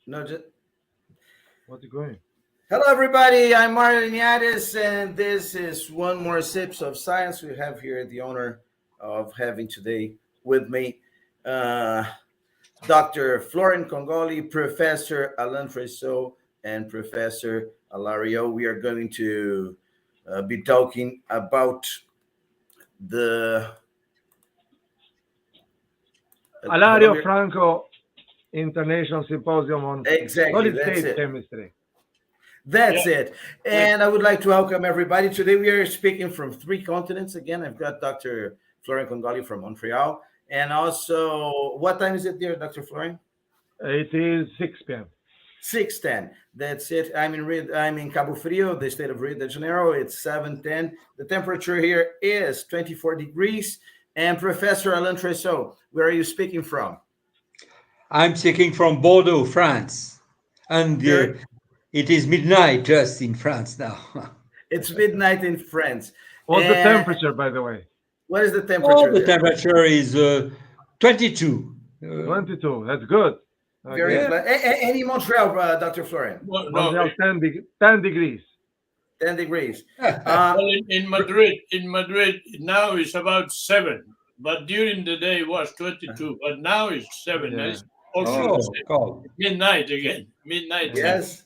No, just What's it going? hello, everybody. I'm Martin Linhares, and this is one more Sips of Science. We have here the honor of having today with me uh, Dr. Florian Kongoli, Professor Alain Tressaud, and Professor Alario. We are going to be talking about the Alario-Franco International Symposium on exactly. Solid That's State it. Chemistry. That's Yeah, it. wait. And I would like to welcome everybody. Today we are speaking from three continents. Again, I've got Dr. Florian Congali from Montreal. And also, what time is it there, Dr. Florian? It is 6 p.m. 6:10. That's it. I'm in Cabo Frio, the state of Rio de Janeiro. It's 7:10. The temperature here is 24 degrees. And Professor Alain Tressaud, where are you speaking from? I'm speaking from Bordeaux, France, and Very. it is midnight just in France now. It's midnight in France. What's the And temperature, by the way? what is the Oh, temperature the there? temperature is 22. 22. That's good. Very Yeah. Any Montreal, Dr. Florian? No, Montreal, 10 degrees. 10 degrees. well, in Madrid, now it's about 7. But during the day it was 22. But now it's 7. Yeah. It's also Oh, the same. cold. Midnight again. Midnight. Yes.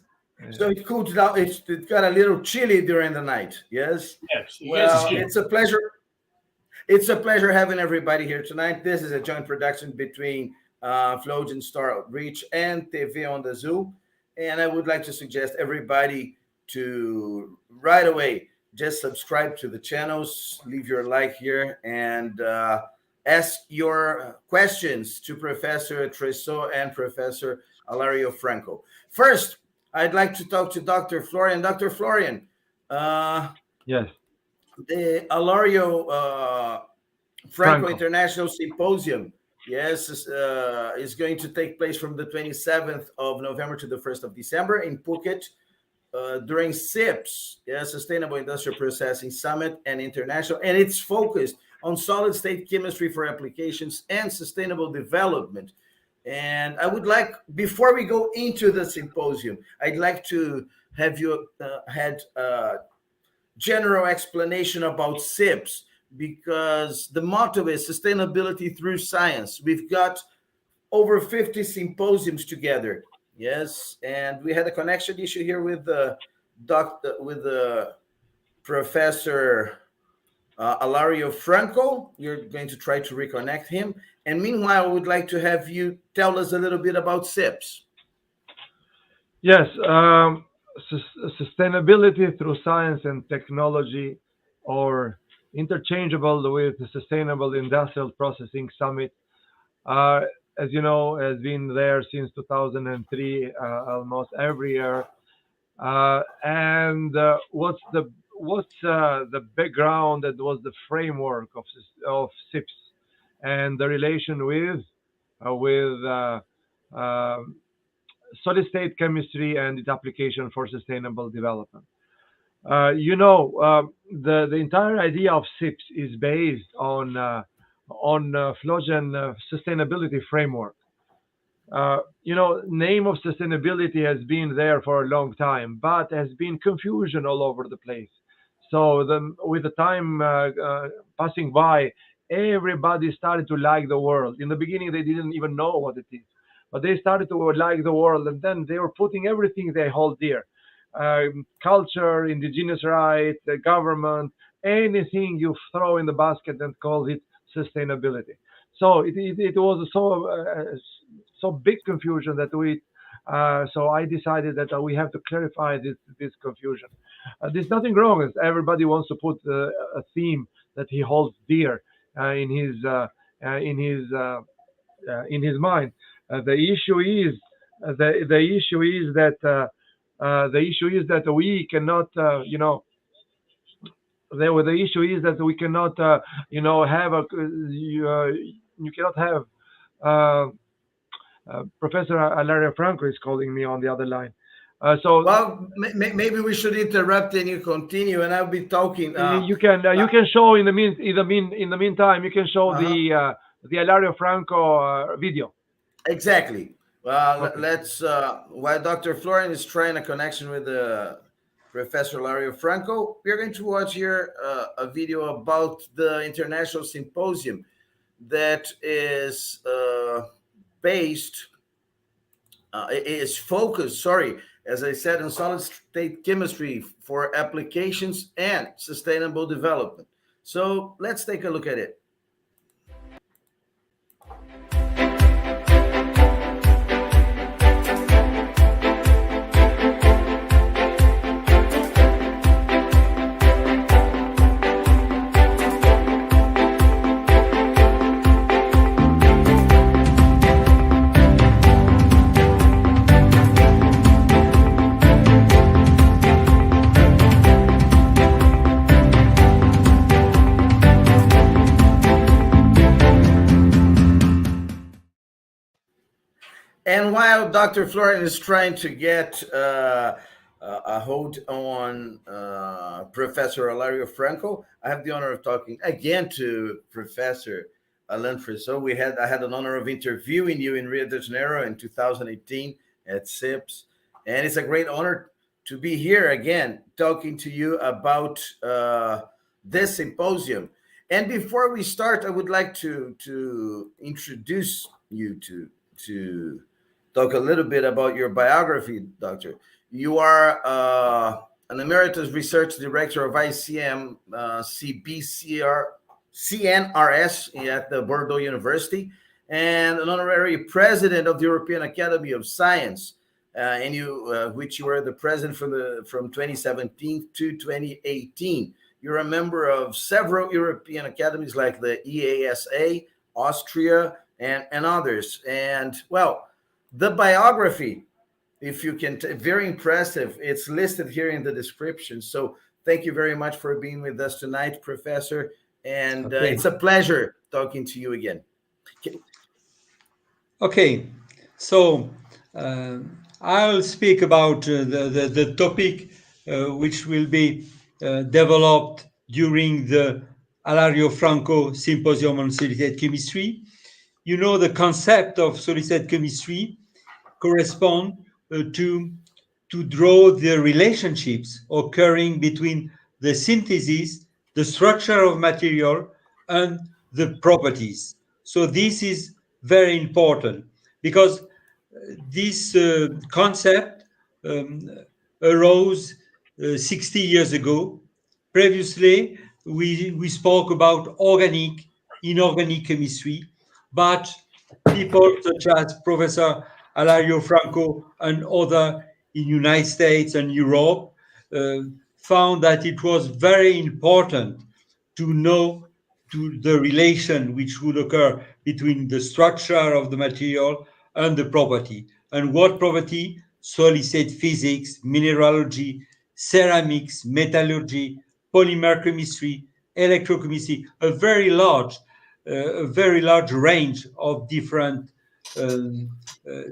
So it cools down. It got a little chilly during the night. Yes. Yes. Well, Yes. it's a pleasure. It's a pleasure having everybody here tonight. This is a joint production between Flogen Star Outreach and TV Onda Azul. And I would like to suggest everybody to right away just subscribe to the channels, leave your like here, and ask your questions to Professor Tressaud and Professor Alario-Franco. First, I'd like to talk to Dr. Florian. Dr. Florian, Yes. the Alario Franco Franco. International Symposium, yes, is going to take place from the 27th of November to the 1st of December in Phuket during SIPS, yes, Sustainable Industrial Processing Summit and International, and it's focused on solid state chemistry for applications and sustainable development. And I would like, before we go into the symposium, I'd like to have you had general explanation about SIPS, because the motto is sustainability through science. We've got over 50 symposiums together. Yes, and we had a connection issue here with the Professor Alario-Franco. You're going to try to reconnect him. And meanwhile, I would like to have you tell us a little bit about SIPS. Yes. Sustainability through science and technology, or interchangeable with the Sustainable Industrial Processing Summit, as you know, has been there since 2003, almost every year. And what's the background? That was the framework of SIPS and the relation with solid state chemistry and its application for sustainable development. The entire idea of SIPS is based on Flogen sustainability framework. Name of sustainability has been there for a long time, but has been confusion all over the place. So with the time passing by, everybody started to like the world. In the beginning, they didn't even know what it is, but they started to like the world, and then they were putting everything they hold dear. Culture, indigenous rights, the government, anything you throw in the basket and call it sustainability. So it was so big confusion that so I decided that we have to clarify this confusion. There's nothing wrong with everybody wants to put a theme that he holds dear in his mind. The issue is that we cannot the issue is that we cannot have you cannot have Professor Alario-Franco is calling me on the other line. Well, maybe we should interrupt and you continue, and I'll be talking. You can show in the meantime you can show the Alario-Franco video. Exactly. Okay. Let's, while Dr. Florian is trying a connection with Professor Alario-Franco, we're going to watch here a video about the International Symposium that is based, is focused, sorry, as I said, on solid state chemistry for applications and sustainable development. So let's take a look at it. And while Dr. Florian is trying to get a hold on Professor Alario-Franco, I have the honor of talking again to Professor Alain Tressaud. I had an honor of interviewing you in Rio de Janeiro in 2018 at SIPS, and it's a great honor to be here again talking to you about this symposium. And before we start, I would like to introduce you to talk a little bit about your biography, Doctor. You are an emeritus research director of ICMCB-CNRS at the Bordeaux University, and an honorary president of the European Academy of Science, and which you were the president from 2017 to 2018. You're a member of several European academies like the EASA, Austria, and others. And well, the biography, if you can, very impressive. It's listed here in the description. So thank you very much for being with us tonight, Professor. And it's a pleasure talking to you again. Okay, so I'll speak about the topic which will be developed during the Alario-Franco Symposium on Solid-State Chemistry. You know, the concept of solid-state chemistry correspond to draw the relationships occurring between the synthesis, the structure of material, and the properties. So this is very important because this concept arose 60 years ago. Previously, we spoke about organic, inorganic chemistry, but people such as Professor Alario-Franco and other in United States and Europe found that it was very important to know the relation which would occur between the structure of the material and the property. And what property? Solid state physics, mineralogy, ceramics, metallurgy, polymer chemistry, electrochemistry, a very large range of different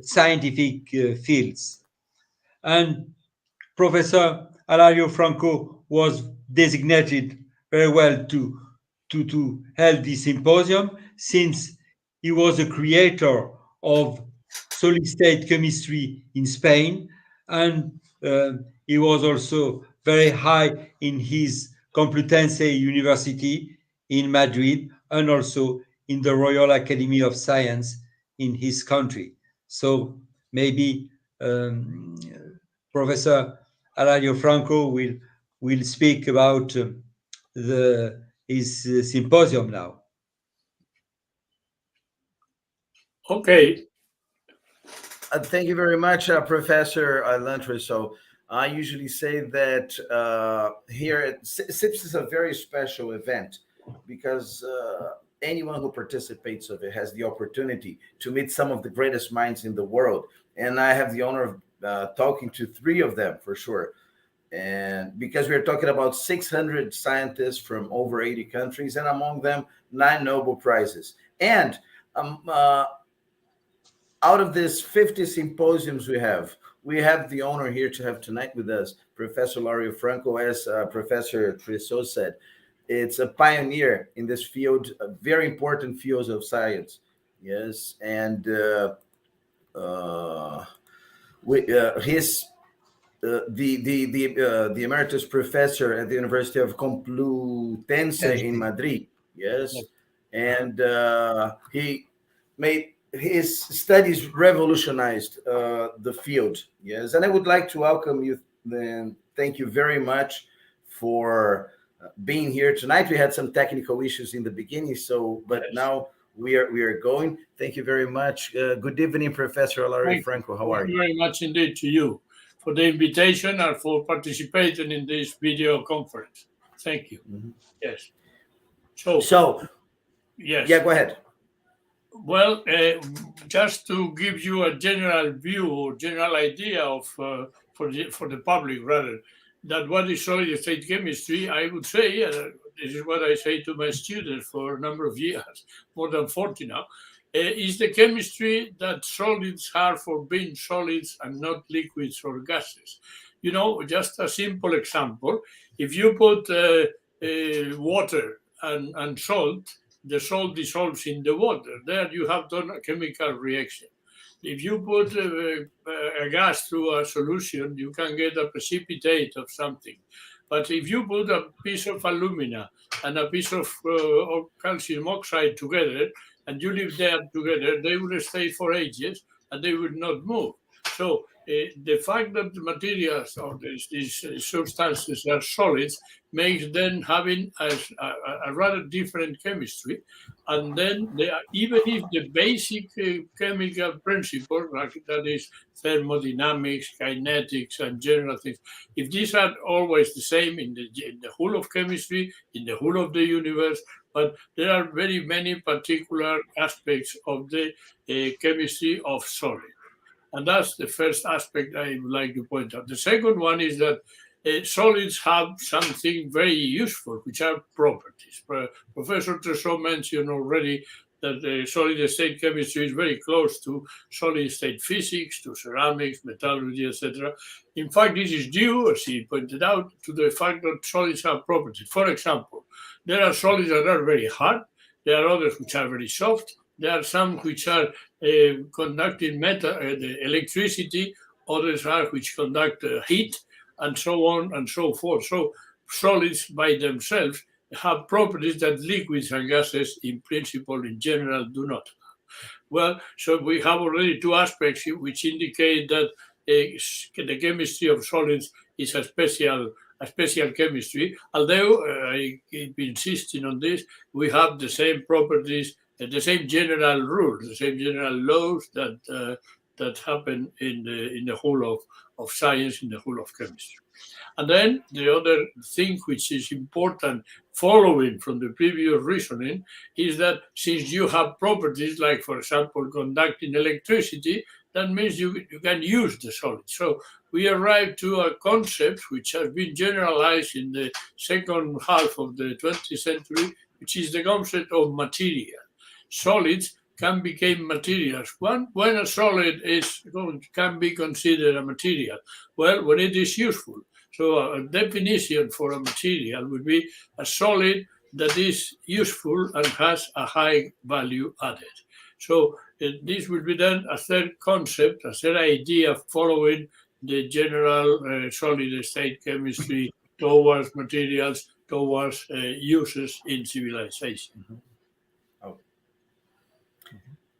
scientific fields. And Professor Alario-Franco was designated very well to help this symposium, since he was a creator of solid state chemistry in Spain, and he was also very high in his Complutense University in Madrid, and also in the Royal Academy of Science in his country. So maybe Professor Alario-Franco will speak about his symposium now. Okay. Thank you very much, Professor Alain Tressaud. I usually say that here at SIPS is a very special event because anyone who participates of it has the opportunity to meet some of the greatest minds in the world. And I have the honor of talking to three of them for sure. And because we're talking about 600 scientists from over 80 countries, and among them, 9 Nobel Prizes. And out of these 50 symposiums we have the honor here to have tonight with us Professor Alario-Franco, as Professor Tressaud said. It's a pioneer in this field, very important fields of science. Yes, and his the emeritus professor at the University of Complutense in Madrid. Yes, and he made his studies revolutionized the field. Yes, and I would like to welcome you. Then thank you very much for being here tonight. We had some technical issues in the beginning, but now we are going. Thank you very much. Good evening, Professor Alario-Franco. How are you? Thank you very much indeed to you for the invitation and for participating in this video conference. Thank you. Mm-hmm. Yes. So yes. Yeah, go ahead. Well, just to give you a general view or general idea of for the public rather, that what is solid state chemistry, I would say, this is what I say to my students for a number of years, more than 40 now, is the chemistry that solids are for being solids and not liquids or gases. You know, just a simple example, if you put water and salt, the salt dissolves in the water. There you have done a chemical reaction. If you put a gas through a solution, you can get a precipitate of something. But if you put a piece of alumina and a piece of calcium oxide together, and you leave them together, they will stay for ages and they will not move. So the fact that the materials or these substances are solids makes them having a rather different chemistry. And then even if the basic chemical principles, like that is thermodynamics, kinetics, and general things, if these are always the same in the whole of chemistry, in the whole of the universe, but there are very many particular aspects of the chemistry of solid. And that's the first aspect I would like to point out. The second one is that solids have something very useful, which are properties. Professor Tressaud mentioned already that solid state chemistry is very close to solid state physics, to ceramics, metallurgy, etc. In fact, this is due, as he pointed out, to the fact that solids have properties. For example, there are solids that are very hard. There are others which are very soft. There are some which are conducting the electricity, others are which conduct heat, and so on and so forth. So solids by themselves have properties that liquids and gases, in principle, in general, do not have. Well, so we have already two aspects which indicate that the chemistry of solids is a special chemistry. Although I keep insisting on this, we have the same properties, the same general rules, the same general laws that happen in the whole of science, in the whole of chemistry. And then the other thing which is important, following from the previous reasoning, is that since you have properties like, for example, conducting electricity, that means you can use the solid. So we arrived to a concept which has been generalized in the second half of the 20th century, which is the concept of material. Solids can become materials. When a solid can be considered a material? Well, when it is useful. So a definition for a material would be a solid that is useful and has a high value added. So this will be then a third concept, a third idea following the general solid state chemistry towards materials, towards uses in civilization. Mm-hmm.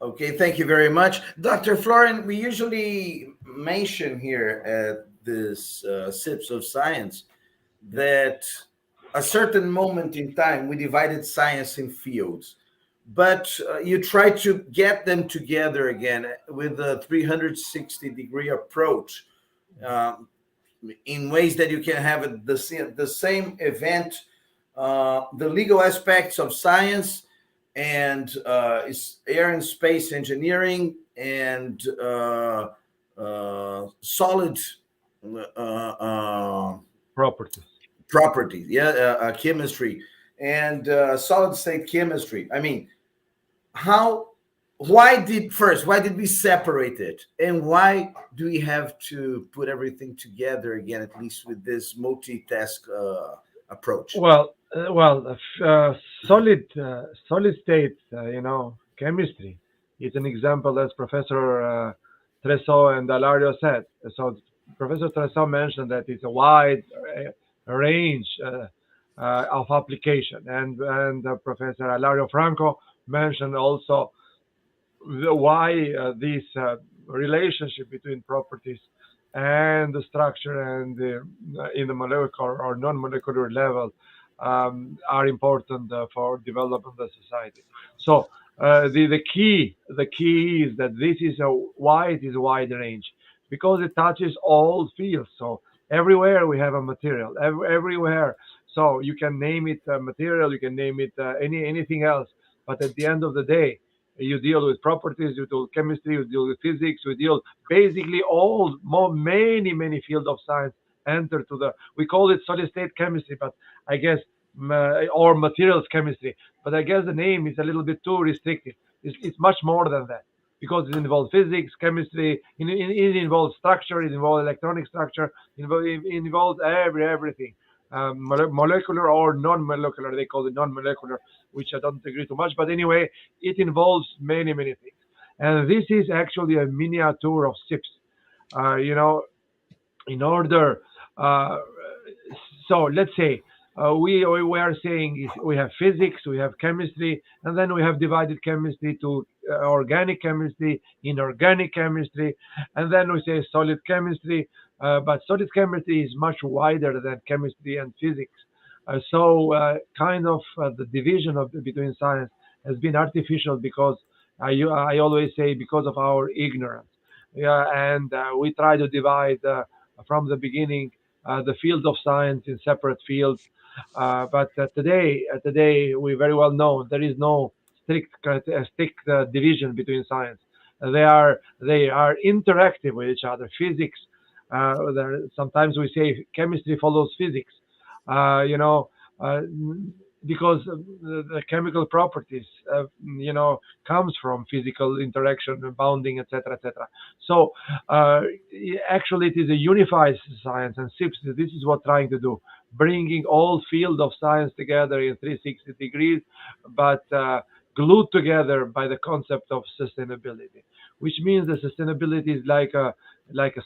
Okay, thank you very much. Dr. Florian, we usually mention here at this SIPS of Science that a certain moment in time we divided science in fields, but you try to get them together again with a 360-degree approach in ways that you can have the same event, the legal aspects of science, and air and space engineering, and solid properties, chemistry, and solid state chemistry. I mean, why did we separate it, and why do we have to put everything together again, at least with this multitask approach? Well, solid state, chemistry is an example, as Professor Tressaud and Alario said. So Professor Tressaud mentioned that it's a wide range of application, and Professor Alario-Franco mentioned also why this relationship between properties and the structure and in the molecular or non-molecular level are important for developing the society. So the key is that this is a wide range because it touches all fields. So everywhere we have a material, everywhere. So you can name it material, you can name it anything else, but at the end of the day, you deal with properties, you deal with chemistry, you deal with physics, you deal basically many fields of science enter to the, we call it solid state chemistry, but I guess, or materials chemistry, but I guess the name is a little bit too restrictive. It's much more than that because it involves physics, chemistry, it involves structure, it involves electronic structure, it involves everything. Molecular or non-molecular, they call it non-molecular, which I don't agree too much, but anyway, it involves many things. And this is actually a miniature of SIPS. In order, so let's say we are saying we have physics, we have chemistry, and then we have divided chemistry to organic chemistry, inorganic chemistry, and then we say solid chemistry. But solid chemistry is much wider than chemistry and physics. Kind of the division between science has been artificial because I always say because of our ignorance. And we try to divide from the beginning the field of science in separate fields. But today we very well know there is no strict division between science. They are interactive with each other. Physics. Sometimes we say chemistry follows physics, because the chemical properties, comes from physical interaction, bonding, etc. So actually, it is a unified science, and SIPS. This is what trying to do, bringing all field of science together in 360 degrees, but glued together by the concept of sustainability, which means that sustainability is like a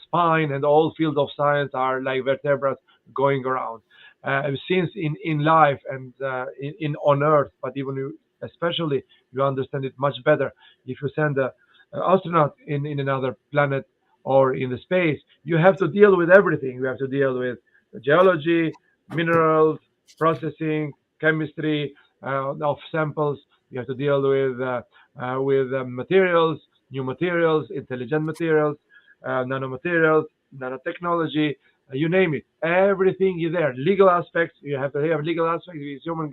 spine, and all fields of science are like vertebrae going around. Since in life and in on Earth, but even especially you understand it much better if you send an astronaut in another planet or in the space, you have to deal with everything. You have to deal with geology, minerals, processing, chemistry of samples. You have to deal with materials, new materials, intelligent materials, nanomaterials, nanotechnology, you name it. Everything is there. Legal aspects. You have to have legal aspects. It's human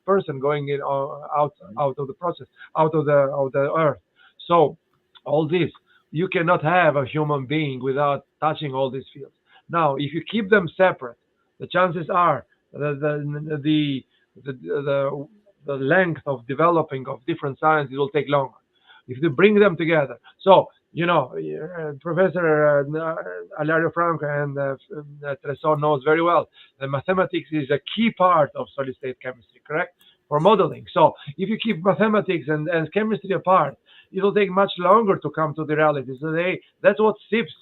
person going in out of the process, out of the earth. So all this, you cannot have a human being without touching all these fields. Now, if you keep them separate, the chances are the length of developing of different sciences will take longer. If you bring them together, so Professor Alario-Franco and Tressaud knows very well that mathematics is a key part of solid-state chemistry, correct? For modeling. So if you keep mathematics and chemistry apart, it will take much longer to come to the reality. So that's what SIPS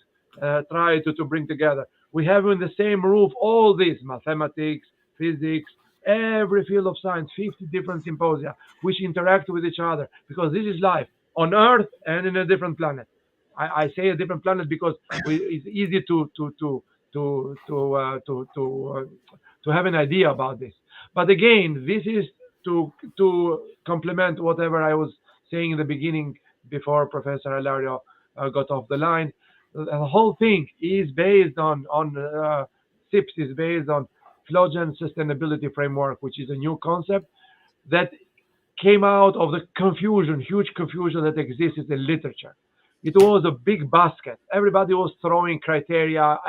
try to bring together. We have in the same roof all this, mathematics, physics, every field of science, 50 different symposia, which interact with each other, because this is life on Earth and in a different planet. I say a different planet because it's easy to have an idea about this. But again, this is to complement whatever I was saying in the beginning before Professor Alario got off the line. The whole thing is based on SIPS is based on Flogen Sustainability Framework, which is a new concept that came out of the huge confusion that exists in literature. It was a big basket. Everybody was throwing criteria,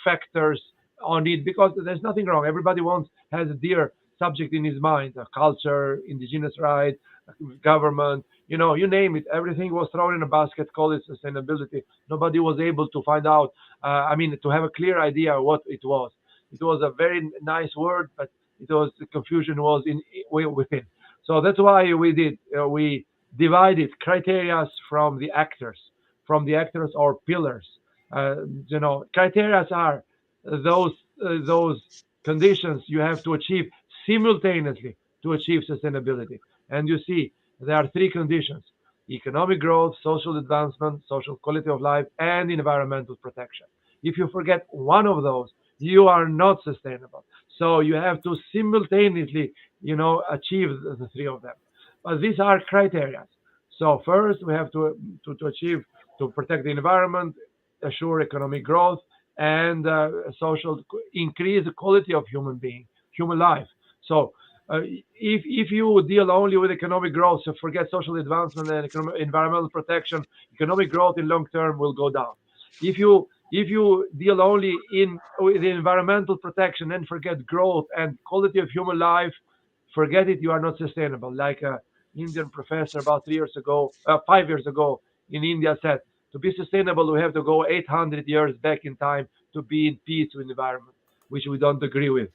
factors on it because there's nothing wrong. Everybody has a dear subject in his mind: culture, indigenous rights, government. You name it. Everything was thrown in a basket. Call it sustainability. Nobody was able to find out. To have a clear idea what it was. It was a very nice word, but the confusion was within. So that's why we divided criteria from the actors or pillars. Criteria are those conditions you have to achieve simultaneously to achieve sustainability. And you see, there are three conditions: economic growth, social advancement, social quality of life, and environmental protection. If you forget one of those, you are not sustainable. So you have to simultaneously, achieve the three of them. But these are criteria. So first, we have to achieve, to protect the environment, assure economic growth, and increase the quality of human life. So if you deal only with economic growth, so forget social advancement and environmental protection, economic growth in long term will go down. If you deal only with the environmental protection and forget growth and quality of human life, forget it, you are not sustainable. Like an Indian professor about 5 years ago in India said, to be sustainable, we have to go 800 years back in time to be in peace with the environment, which we don't agree with.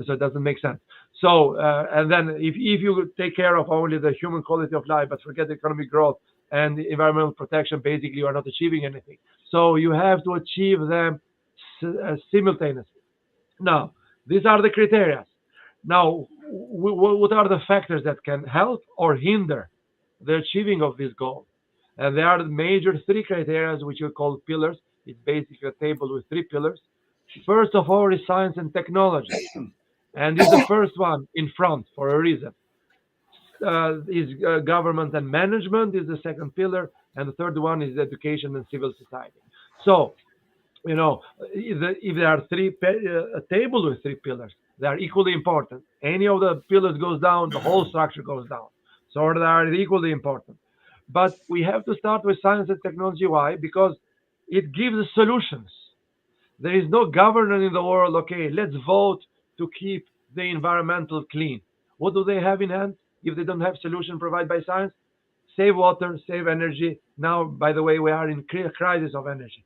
So it doesn't make sense. So, and then if you take care of only the human quality of life, but forget economic growth and the environmental protection, basically you are not achieving anything. So you have to achieve them simultaneously. Now, these are the criteria. Now, what are the factors that can help or hinder the achieving of this goal? And there are the major three criteria, which we call pillars. It's basically a table with three pillars. First of all is science and technology. And this is the first one in front for a reason. Government and management is the second pillar. And the third one is education and civil society. So, if there are a table with three pillars, they are equally important. Any of the pillars goes down, the whole structure goes down. So they are equally important. But we have to start with science and technology. Why? Because it gives solutions. There is no government in the world, okay, let's vote to keep the environmental clean. What do they have in hand if they don't have solution provided by science? Save water, save energy. Now, by the way, we are in crisis of energy.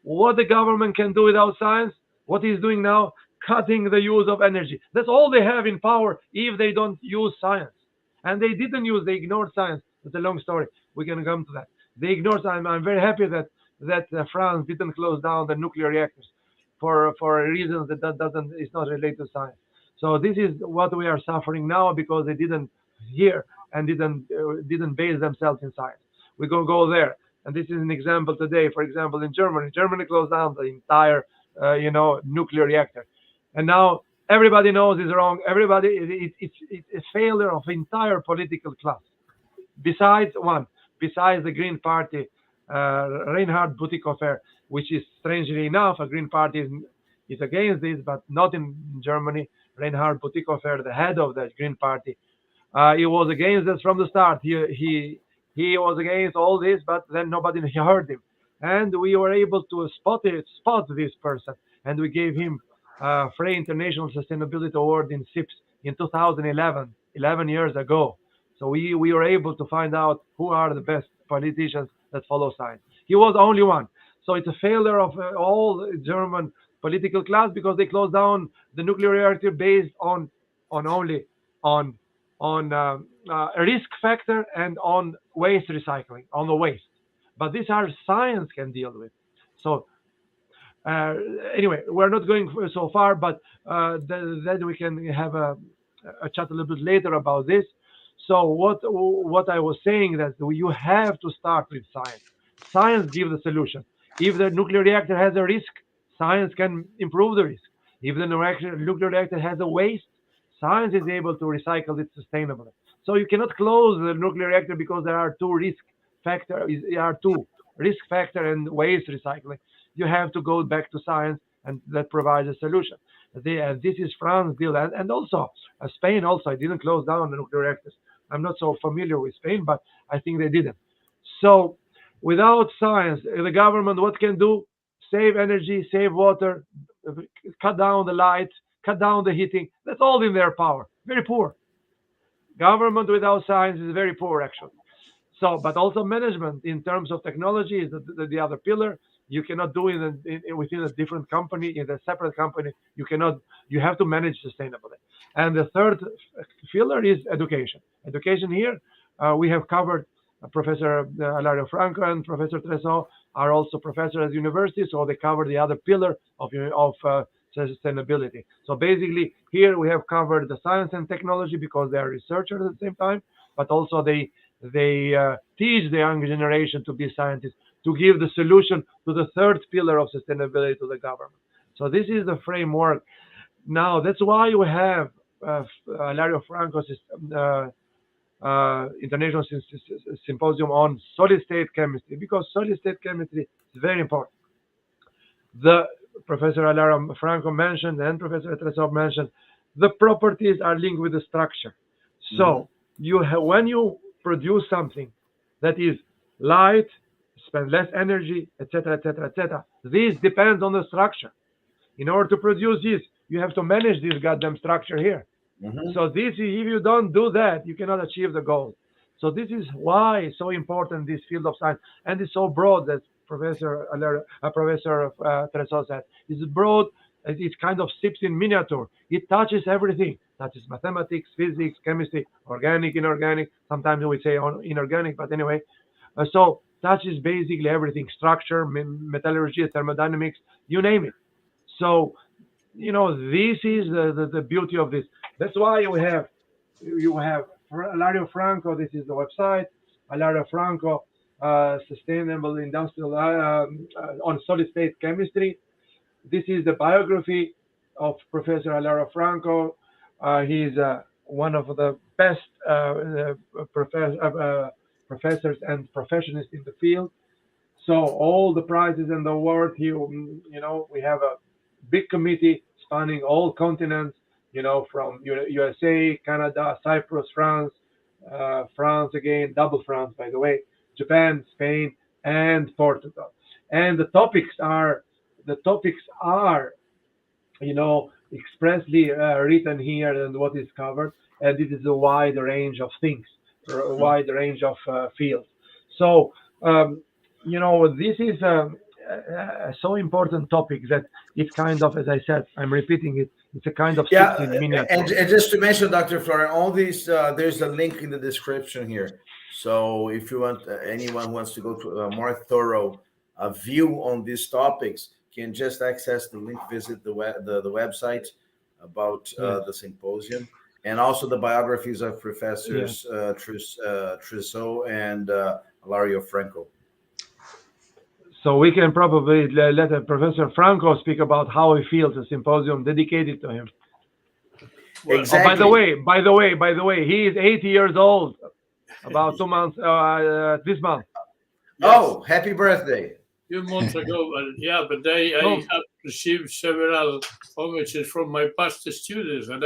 What the government can do without science, what he's doing now, cutting the use of energy. That's all they have in power if they don't use science. And they ignored science. It's a long story. We can come to that. They ignored science. I'm very happy that France didn't close down the nuclear reactors for reasons that is not related to science. So this is what we are suffering now because they didn't hear and didn't base themselves in science. We're going to go there. And this is an example today. For example, in Germany closed down the entire, nuclear reactor. And now everybody knows it's wrong. It's a failure of entire political class. Besides the Green Party, Reinhard Bütikofer, which is strangely enough, a Green Party is against this, but not in Germany. Reinhard Bütikofer, the head of the Green Party, he was against this from the start. He was against all this, but then nobody heard him. And we were able to spot this person, and we gave him Frey International Sustainability Award in SIPS in 2011, 11 years ago. So we were able to find out who are the best politicians that follow science. He was only one. So it's a failure of all German political class because they closed down the nuclear reactor based on a risk factor and on waste recycling, on the waste. But these are science can deal with. So anyway, we're not going so far, but then we can have a chat a little bit later about this. So what I was saying that you have to start with science. Science gives the solution. If the nuclear reactor has a risk, science can improve the risk. If the nuclear reactor has a waste, science is able to recycle it sustainably. So you cannot close the nuclear reactor because there are two risk factor and waste recycling. You have to go back to science, and that provides a solution. This is France deal, and also Spain also didn't close down the nuclear reactors. I'm not so familiar with Spain, but I think they didn't. So without science, the government what can do? Save energy, save water, cut down the lights, cut down the heating. That's all in their power. Very poor. Government without science is very poor, actually. So, but also management in terms of technology is the other pillar. You cannot do it within a different company, in a separate company. You have to manage sustainably. And the third pillar is education. Education here, we have covered Professor Alario-Franco and Professor Tressaud are also professors at university, so they cover the other pillar of sustainability. So basically, here we have covered the science and technology because they are researchers at the same time, but also they teach the young generation to be scientists, to give the solution to the third pillar of sustainability to the government. So this is the framework. Now, that's why we have Alario-Franco's International Symposium on solid state chemistry, because solid state chemistry is very important. The Professor Alario-Franco mentioned and Professor Tressaud mentioned the properties are linked with the structure. So when you produce something that is light, spend less energy, etc., etc., etc., this depends on the structure. In order to produce this, you have to manage this goddamn structure here. So this, if you don't do that, you cannot achieve the goal. So this is why it's so important, this field of science, and it's so broad that Professor Tressaud said. It's broad. It's kind of SIPS in miniature. It touches everything. It touches mathematics, physics, chemistry, organic, inorganic. Sometimes we say inorganic, but anyway. So touches basically everything: structure, metallurgy, thermodynamics, you name it. So, this is the beauty of this. That's why you have Alario-Franco. This is the website. Alario-Franco, Sustainable Industrial on Solid State Chemistry. This is the biography of Professor Alario-Franco. He's one of the best professors and professionists in the field. So all the prizes and the awards here, we have a big committee spanning all continents, from USA, Canada, Cyprus, France, France again, double France, by the way, Japan, Spain, and Portugal. And the topics are, expressly written here and what is covered. And it is a wide range of things, a wide range of fields. So, this is so important topic that it's kind of, as I said, I'm repeating it, it's a kind of miniature. And just to mention, Dr. Florian, all these, there's a link in the description here. So if you want, anyone wants to go to a more thorough view on these topics, can just access the link, visit the website about the symposium, and also the biographies of Professors Tressaud and Alario-Franco. So we can probably let Professor Franco speak about how he feels a symposium dedicated to him. Exactly. Oh, by the way, he is 80 years old. About 2 months this month. Yes. Oh, happy birthday! A few months ago, but I have received several homages from my past students, and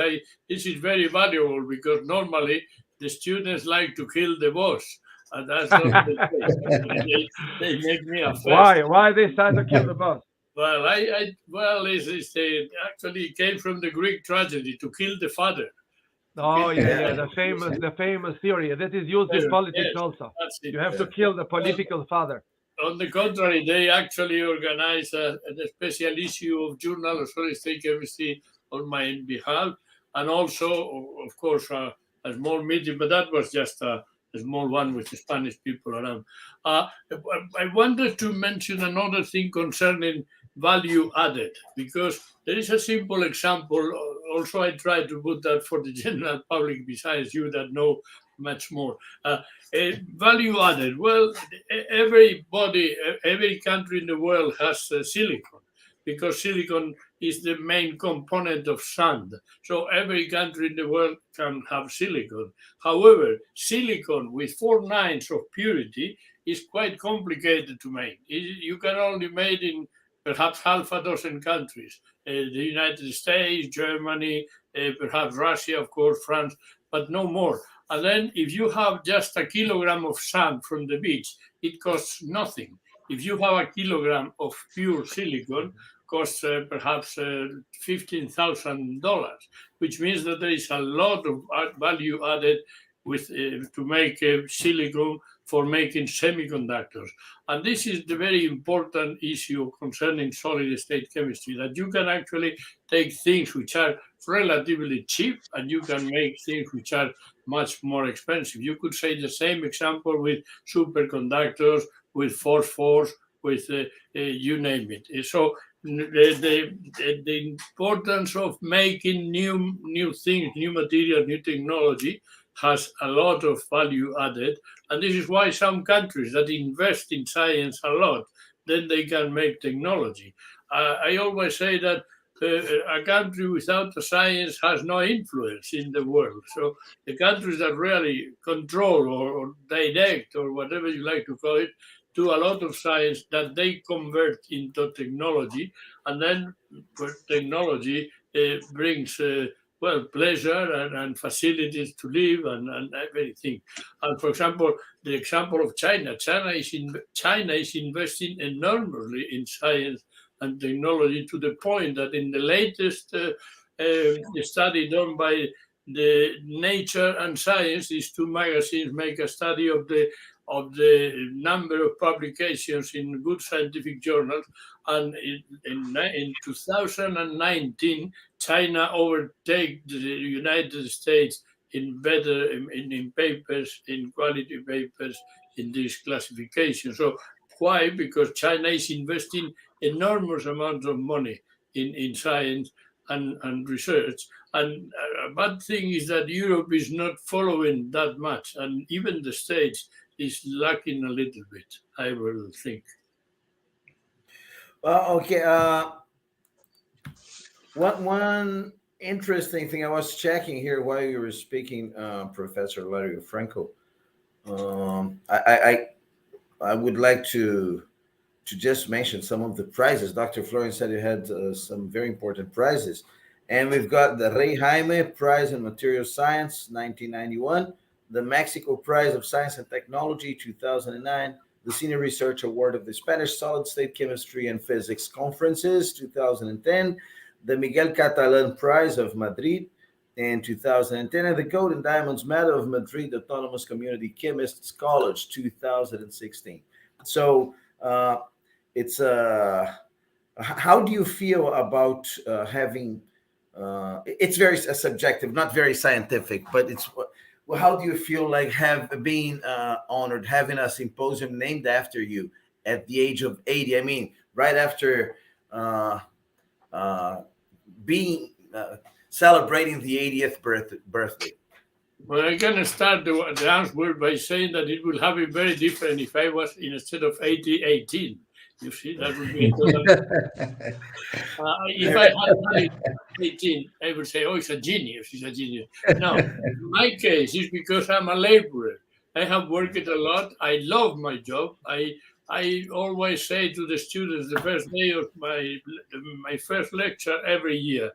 this is very valuable because normally the students like to kill the boss. And that's not the case. They make me a fest. Why they start to kill the boss? Well, it actually came from the Greek tragedy, to kill the father. Oh yeah, the famous theory that is used in politics also. You have to kill the political father. On the contrary, they actually organized a special issue of Journal of Solid State Chemistry on my behalf, and also, of course, a small meeting, but that was just a small one with the Spanish people around. I wanted to mention another thing concerning value added, because there is a simple example. Also, I try to put that for the general public, besides you that know much more. Value added. Well, every country in the world has silicon, because silicon is the main component of sand. So every country in the world can have silicon. However, silicon with 4 nines of purity is quite complicated to make. You can only make in perhaps half a dozen countries. The United States, Germany, perhaps Russia, of course, France, but no more. And then if you have just a kilogram of sand from the beach, it costs nothing. If you have a kilogram of pure silicon, costs perhaps $15,000, which means that there is a lot of value added with to make silicon for making semiconductors. And this is the very important issue concerning solid state chemistry, that you can actually take things which are relatively cheap and you can make things which are much more expensive. You could say the same example with superconductors, with phosphors, with you name it. So the importance of making new things, new material, new technology has a lot of value added. And this is why some countries that invest in science a lot, then they can make technology. I always say that a country without the science has no influence in the world. So the countries that really control or direct or whatever you like to call it, do a lot of science that they convert into technology, and then technology brings pleasure and facilities to live and everything. And for example, the example of China, China is investing enormously in science and technology, to the point that in the latest study done by the Nature and Science, these two magazines make a study of the number of publications in good scientific journals, and in 2019, China overtake the United States in papers, in quality papers, in this classification. So why? Because China is investing enormous amounts of money in science and research. And a bad thing is that Europe is not following that much, and even the States is lacking a little bit, I will think. Well, okay. One interesting thing I was checking here while you were speaking, Professor Alario-Franco. I would like to just mention some of the prizes. Dr. Florian said you had some very important prizes. And we've got the Rey Jaime Prize in Material Science, 1991, the Mexico Prize of Science and Technology, 2009, the Senior Research Award of the Spanish Solid State Chemistry and Physics Conferences, 2010, the Miguel Catalan Prize of Madrid in 2010, and the Gold and Diamonds Medal of Madrid Autonomous Community Chemists College, 2016. So it's how do you feel about having it's very subjective, not very scientific, but it's how do you feel like being honored, having a symposium named after you at the age of 80? I mean, right after being celebrating the 80th birthday. Well, I'm going to start the answer by saying that it would have been very different if I was, instead of 18. You see, that would be a total. If I had 18, I would say, oh, he's a genius. No, in my case, it's because I'm a laborer. I have worked a lot. I love my job. I always say to the students the first day of my first lecture every year,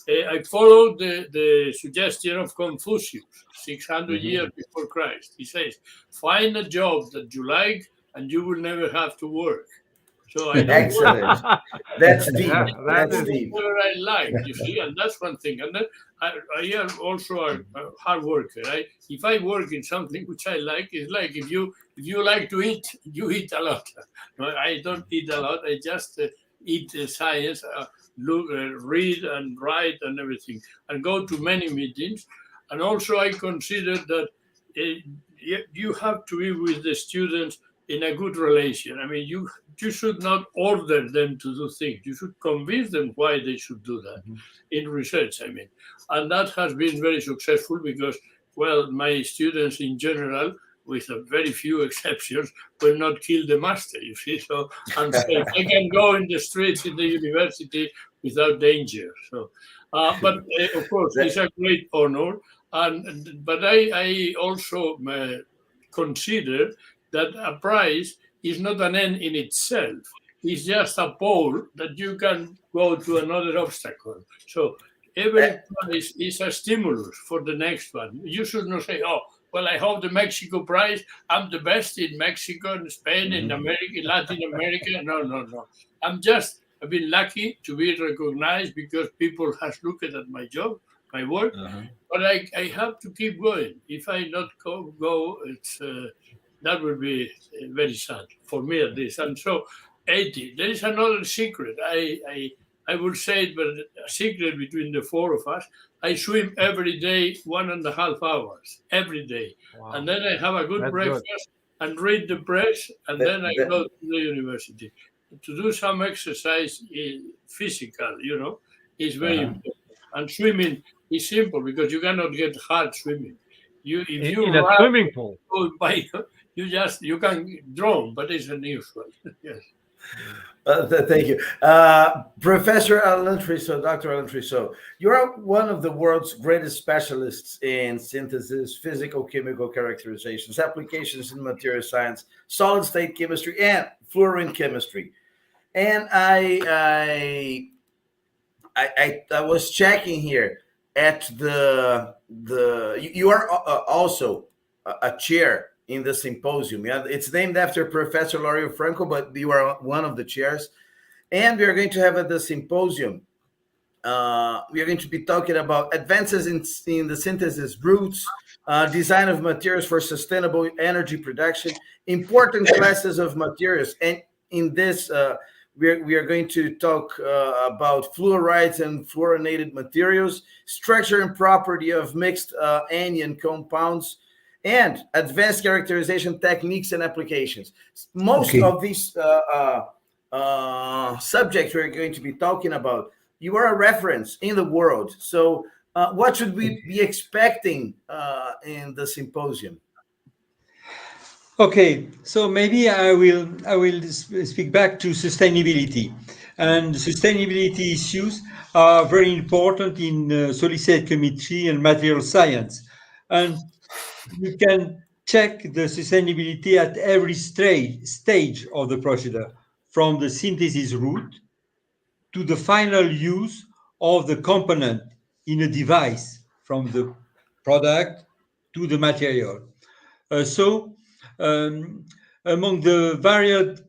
I followed the suggestion of Confucius, 600 years before Christ. He says, find a job that you like and you will never have to work. So I don't Excellent. That's deep. That's deep. Whatever I like, you see, and that's one thing. And then I am also a hard worker. If I work in something which I like, it's like if you like to eat, you eat a lot. I don't eat a lot. I just eat science, read and write and everything, and go to many meetings. And also I consider that you have to be with the students in a good relation. I mean, you should not order them to do things. You should convince them why they should do that in research, I mean. And that has been very successful because, well, my students in general, with a very few exceptions, will not kill the master, you see. So, and so I can go in the streets in the university without danger. So, but of course, it's a great honor. But I also consider that a prize is not an end in itself. It's just a pole that you can go to another obstacle. So every prize is a stimulus for the next one. You should not say, oh, well, I have the Mexico Prize. I'm the best in Mexico, in Spain, in America, in Latin America. No. I've been lucky to be recognized because people have looked at my job, my work. But I have to keep going. If I not go, it's that would be very sad for me at least. And so 80. There is another secret. I would say it, but a secret between the four of us, I swim every day 1.5 hours every day, Wow. and then I have a good That's breakfast and read the press, and then I go to the university to do some exercise, physical. Is very important. And swimming is simple because you cannot get hard swimming. If you in a run swimming pool. by, you can drown, but it's unusual. Yes. Thank you. Professor Alain Tressaud, Dr. Alain Tressaud, you are one of the world's greatest specialists in synthesis, physical chemical characterizations, applications in material science, solid state chemistry, and fluorine chemistry. And I was checking here at you are also a chair in the symposium. Yeah, it's named after Professor Alario-Franco, but you are one of the chairs. And we are going to have at the symposium, we are going to be talking about advances in the synthesis routes, design of materials for sustainable energy production, important classes of materials. And in this, we are going to talk about fluorides and fluorinated materials, structure and property of mixed anion compounds, and advanced characterization techniques and applications. Most of these subjects we're going to be talking about, you are a reference in the world. So what should we be expecting in the symposium? Okay, so maybe I will speak back to sustainability, and sustainability issues are very important in solid-state chemistry and material science, and you can check the sustainability at every stage of the procedure, from the synthesis route to the final use of the component in a device, from the product to the material. So, among the varied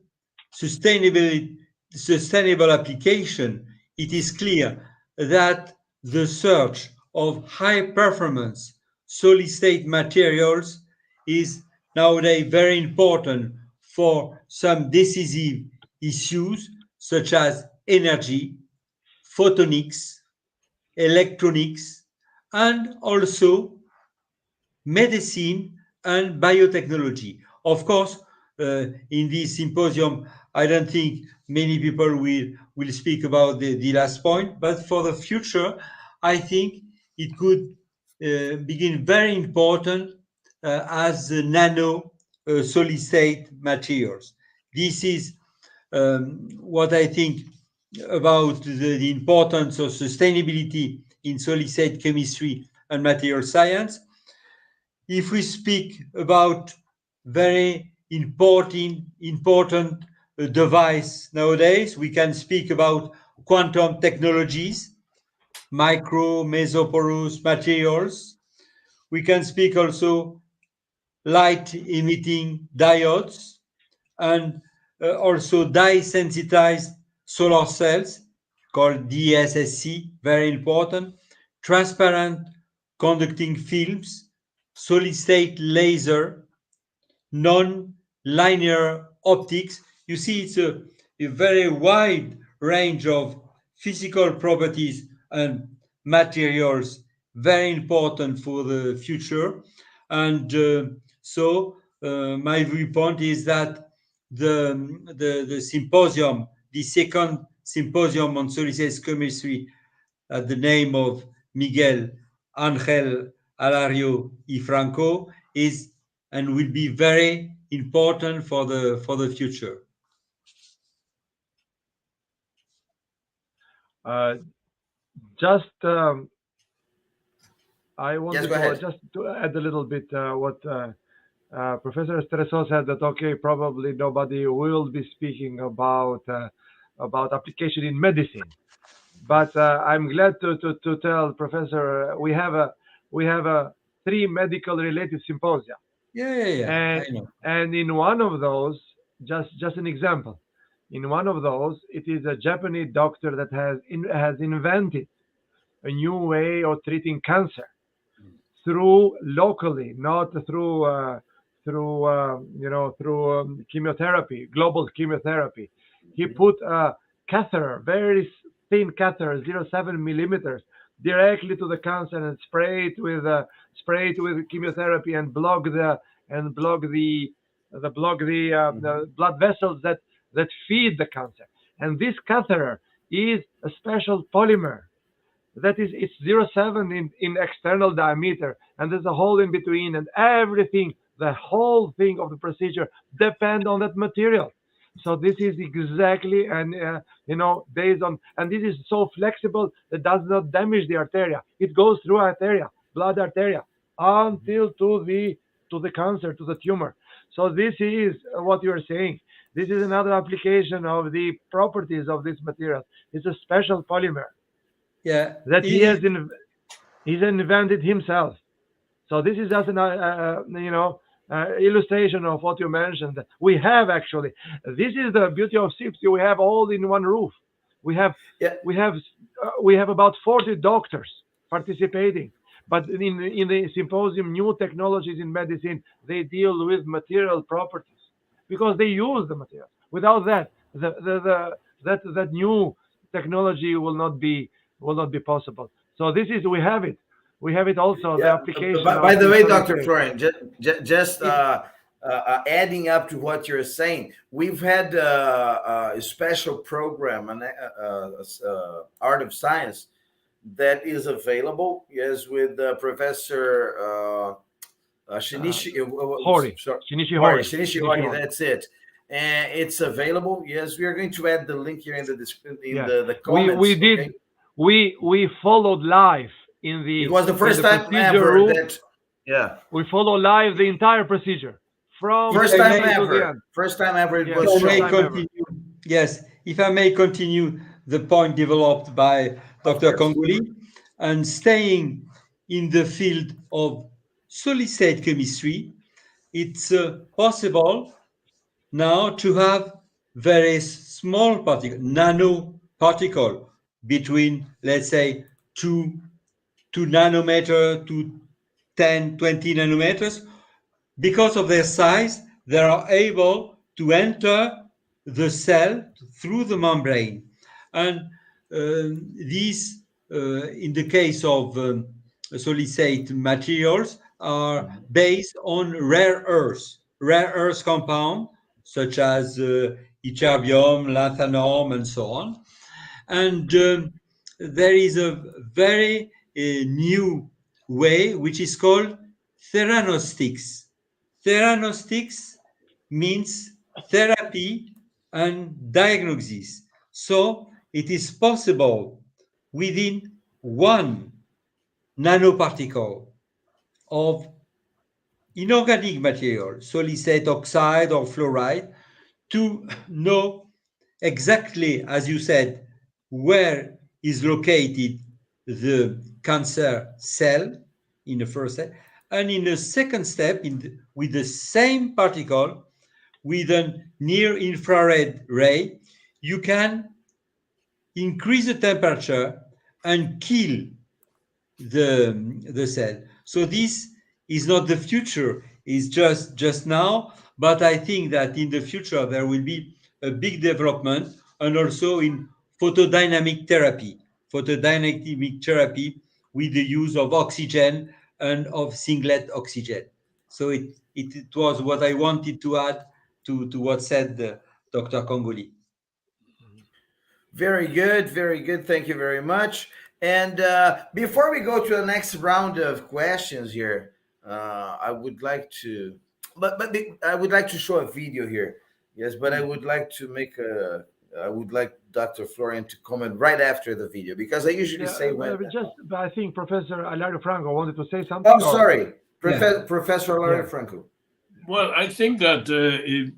sustainable application, it is clear that the search of high performance solid state materials is nowadays very important for some decisive issues such as energy, photonics, electronics, and also medicine and biotechnology. Of course, in this symposium, I don't think many people will speak about the last point, but for the future, I think it could begin very important as the nano solid state materials. This is what I think about the importance of sustainability in solid state chemistry and material science. If we speak about very important device nowadays, we can speak about quantum technologies, micro mesoporous materials. We can speak also light emitting diodes, and also dye sensitized solar cells called DSSC, very important, transparent conducting films, solid state laser, non-linear optics. You see, it's a very wide range of physical properties and materials, very important for the future. And my viewpoint is that the symposium, the second symposium on solid state chemistry, at the name of Miguel Angel Alario-Franco, is and will be very important for the future. I wanted Yes, just to add a little bit what Professor Tressaud said, that okay, probably nobody will be speaking about application in medicine, but I'm glad to tell Professor we have a 3 medical related symposia. Yeah. I know. And in one of those, just an example, in one of those, it is a Japanese doctor that has invented a new way of treating cancer through locally, not through chemotherapy, global chemotherapy. He put a catheter, very thin catheter, 0.7 millimeters, directly to the cancer and spray it with chemotherapy and block the blood vessels that feed the cancer. And this catheter is a special polymer that is it's 0.7 in external diameter, and there's a hole in between, and everything, the whole thing of the procedure depend on that material. So this is exactly, and based on, and this is so flexible that does not damage the arteria. It goes through arteria, blood arteria, until to the cancer, to the tumor. So this is what you're saying. This is another application of the properties of this material. It's a special polymer Yeah. that he's invented himself. So this is just an illustration of what you mentioned. We have actually. This is the beauty of SIPS. We have all in one roof. We have about 40 doctors participating. But in the symposium, new technologies in medicine, they deal with material properties because they use the material. Without that, that new technology will not be possible. So this is, we have it also, the application. By the way, Dr. Florian, just adding up to what you're saying, we've had a special program, an Art of Science, that is available, yes, with Professor Shinichi Hori. That's it. And it's available. Yes, we are going to add the link here in the description, the comments. We did. Okay? We followed live in the. It was the first time ever room. that. Yeah. We follow live the entire procedure from first time ever. First time ever it was shown. Yes, if I may continue the point developed by Dr. Kongoli, and staying in the field of solid-state chemistry, it's possible now to have very small particle, nanoparticle, between, let's say, 2 nanometer to 10, 20 nanometers. Because of their size, they are able to enter the cell through the membrane. And these, in the case of solid-state materials, are based on rare earth compound, such as ytterbium, lanthanum, and so on. And there is a very new way, which is called theranostics. Theranostics means therapy and diagnosis. So it is possible within 1 nanoparticle of inorganic material, solid-state oxide or fluoride, to know exactly, as you said, where is located the cancer cell in the first step, and in the second step, with the same particle, with a near-infrared ray, you can increase the temperature and kill the cell. So this is not the future, it's just now, but I think that in the future there will be a big development, and also in photodynamic therapy with the use of oxygen and of singlet oxygen. So it was what I wanted to add to what said Dr. Kongoli. Very good, very good. Thank you very much. And before we go to the next round of questions here, I would like to, but I would like to show a video here. Yes, but I would like to make I would like Dr. Florian to comment right after the video, because I usually say when. I think Professor Alario-Franco wanted to say something. Oh, sorry, Professor Alario-Franco. Well, I think that the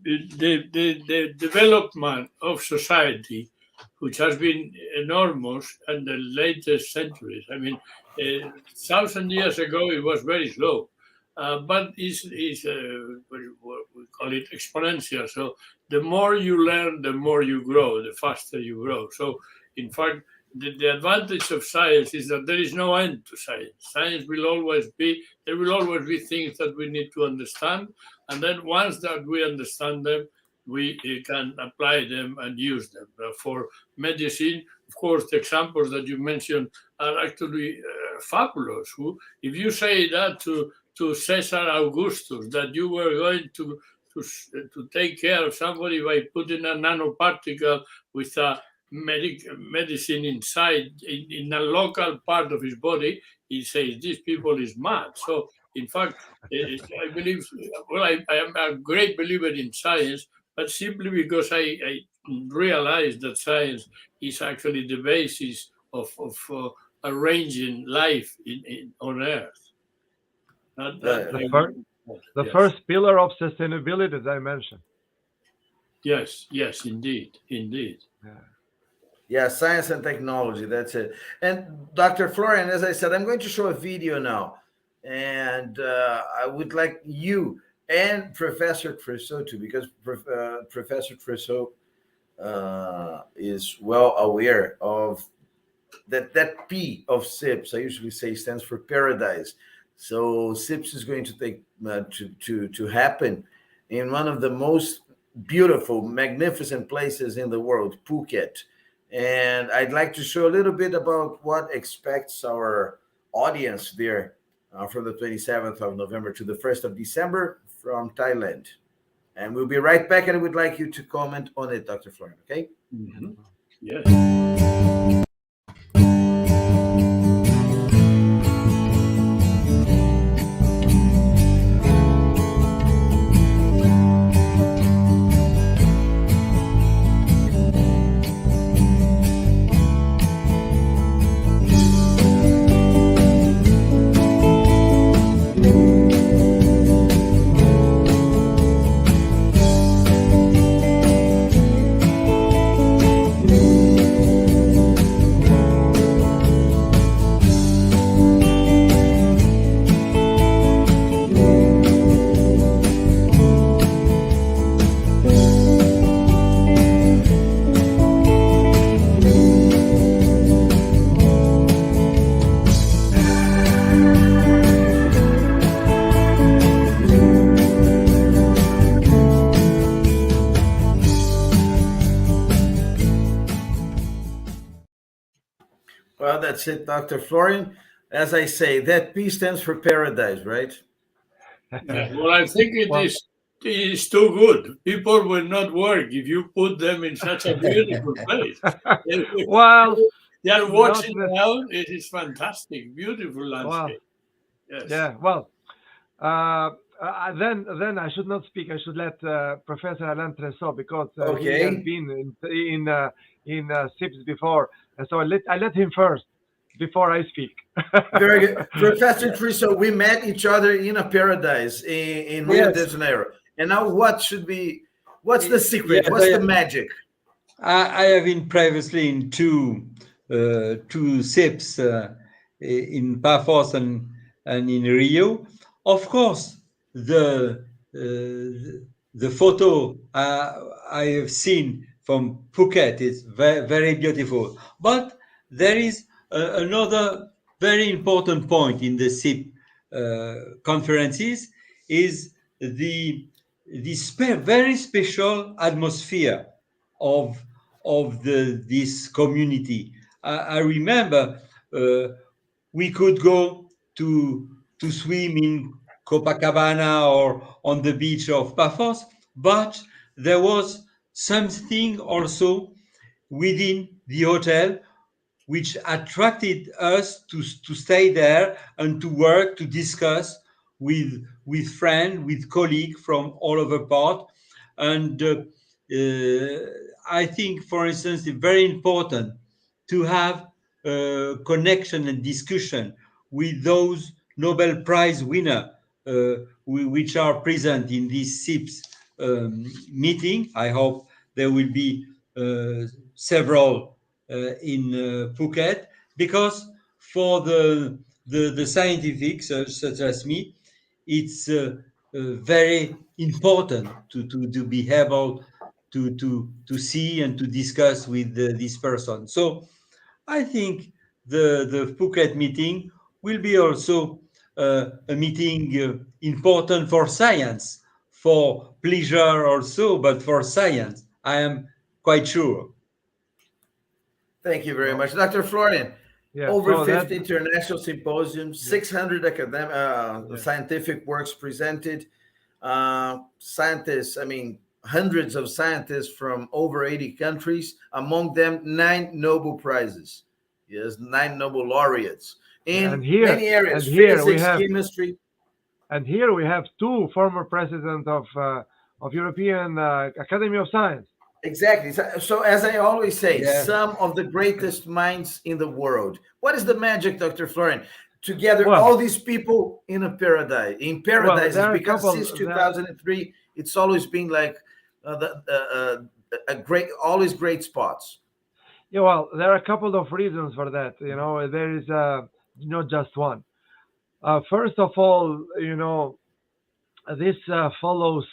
development of society, which has been enormous in the latest centuries. I mean, 1,000 years ago, it was very slow, but it's we call it exponential. So the more you learn, the more you grow, the faster you grow. So in fact, the advantage of science is that there is no end to science. Science will always be, there will always be things that we need to understand. And then once that we understand them, we can apply them and use them for medicine, course, the examples that you mentioned are actually fabulous. If you say that to Caesar Augustus, that you were going to take care of somebody by putting a nanoparticle with a medicine inside in a local part of his body, he says this people is mad. So in fact, I believe, well, I am a great believer in science, but simply because I realize that science is actually the basis of arranging life on Earth. The first pillar of sustainability, as I mentioned. Yes, indeed. Yeah, science and technology, that's it. And Dr. Florian, as I said, I'm going to show a video now. And I would like you and Professor Tressaud too, because Professor Tressaud is well aware of that P of SIPS, I usually say, stands for paradise. So SIPS is going to take to happen in one of the most beautiful, magnificent places in the world, Phuket. And I'd like to show a little bit about what expects our audience there from the 27th of November to the 1st of December from Thailand. And we'll be right back, and I would like you to comment on it, Dr. Florian, okay? Mm-hmm. Yes. Well, that's it, Dr. Florian. As I say, that P stands for paradise, right? Yeah, well, I think it is too good. People will not work if you put them in such a beautiful place. Well, they are watching now. It is fantastic, beautiful landscape. Yes. Yeah. Well, then I should not speak. I should let Professor Alain Tressaud, because he has been in SIPS before, and so I let him first before I speak. Very good, Professor Tressaud. We met each other in a paradise in Rio de Janeiro, and now what's the secret? What's the magic? I have been previously in two SIPs in Paphos and in Rio. Of course, the photo I have seen from Phuket is very, very beautiful. But there is another very important point in the SIP conferences is the very special atmosphere of this community. I remember we could go to swim in Copacabana or on the beach of Paphos, but there was something also within the hotel which attracted us to stay there and to work, to discuss with friends, with colleagues from all over part. And I think, for instance, it's very important to have connection and discussion with those Nobel Prize winners which are present in this SIPS meeting. I hope there will be several in Phuket, because for the scientifics such as me, it's very important to be able to see and to discuss with this person. So I think the Phuket meeting will be also a meeting important for science, for pleasure also, but for science, I am quite sure. Thank you very So, much, Dr. Florian. yeah, Over so 50 international symposiums, yeah, 600 academic yeah. scientific works presented. Scientists, I mean, hundreds of scientists from over 80 countries, among them 9 Nobel Prizes. Yes, 9 Nobel laureates And in here, many areas: and here we physics, have, chemistry. and here we have two former presidents of European Academy of Science. Exactly. So, as I always say, Yeah. some of the greatest minds in the world. What is the magic, Dr. Florian? To gather Well, all these people in a paradise. In well, paradise, there is are a because couple since that 2003, it's always been like a great, always great spots. yeah, well, there are a couple of reasons for that. There is not just one. First of all, this follows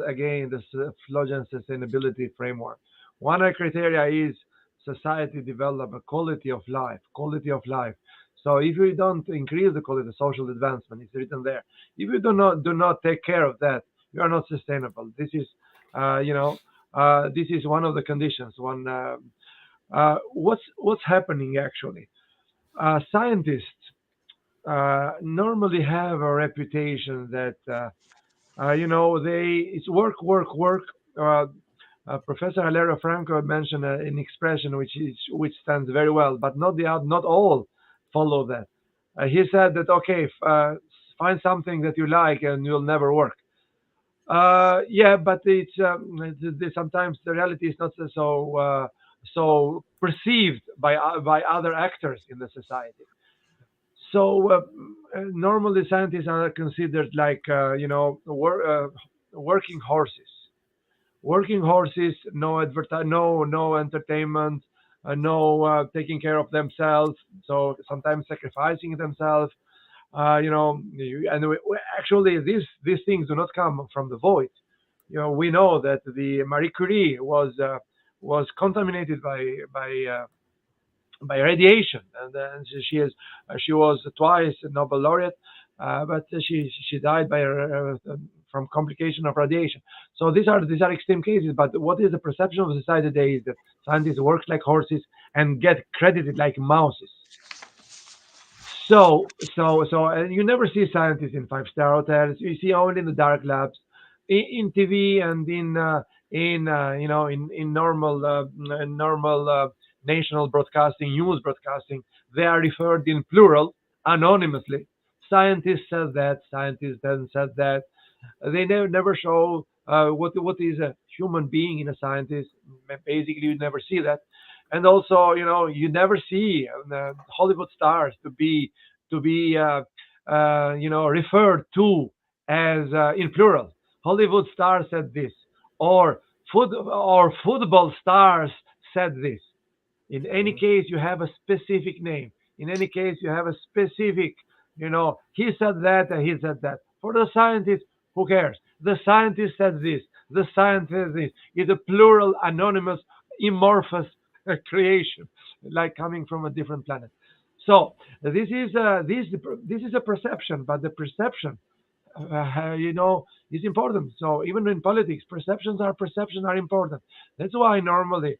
again this Flogen sustainability framework. One of the criteria is society development, quality of life, quality of life. So if you don't increase the quality of social advancement, it's written there. If you do not take care of that, you are not sustainable. This is one of the conditions. What's happening actually? Scientists normally have a reputation that it's work, work, work. Uh, Professor Alario-Franco mentioned an expression which stands very well, but not all follow that. He said that okay, find something that you like and you'll never work. Yeah, but sometimes the reality is not so perceived by other actors in the society. So normally scientists are considered like working horses. Working horses, no no entertainment, no taking care of themselves. So sometimes sacrificing themselves. Actually these things do not come from the void. We know that the Marie Curie was contaminated by radiation, and she was twice a Nobel laureate, but she died from complication of radiation. So these are extreme cases. But what is the perception of society today is that scientists work like horses and get credited like mouses. And you never see scientists in five-star hotels. You see only in the dark labs, in TV and in normal national broadcasting, news broadcasting. They are referred in plural, anonymously. Scientists said that. Scientists then said that. They never show what is a human being in a scientist. Basically, you never see that. And also, you never see Hollywood stars to be referred to as in plural. Hollywood stars said this, or football stars said this. In any case, you have a specific name. In any case, you have a specific, he said that and he said that. For the scientist, who cares? The scientist said this. The scientist said this. It's a plural, anonymous, amorphous creation, like coming from a different planet. So this is a perception, but the perception, is important. So even in politics, perceptions are important. That's why normally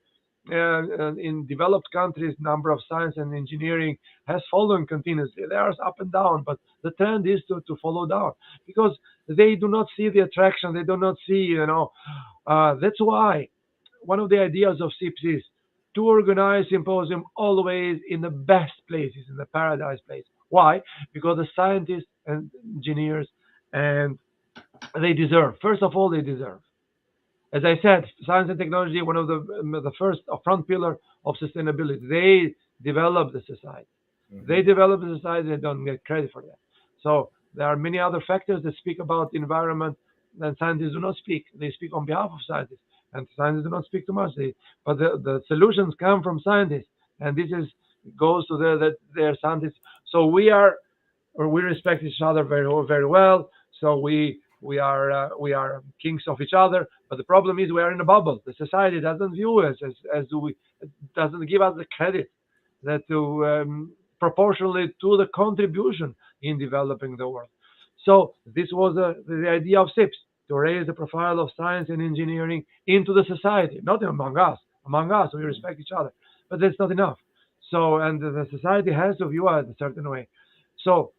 in developed countries, number of science and engineering has fallen continuously. There is up and down, but the trend is to follow down because they do not see the attraction. They do not see, that's why one of the ideas of SIPS is to organize symposium always in the best places, in the paradise place. Why? Because the scientists and engineers, and they deserve. First of all, they deserve. As I said, science and technology, one of the first front pillar of sustainability. They develop the society. Mhm. They develop the society. They don't get credit for that. So there are many other factors that speak about environment that scientists do not speak. They speak on behalf of scientists, and scientists do not speak too much. But the solutions come from scientists, and this goes to their scientists. So we respect each other very very well. So we are kings of each other. But the problem is we are in a bubble. The society doesn't view us as we doesn't give us the credit that to proportionally to the contribution in developing the world. So this was the idea of SIPS, to raise the profile of science and engineering into the society, not among us. Among us, we respect each other. but that's not enough. So, and the society has to view us a certain way. So,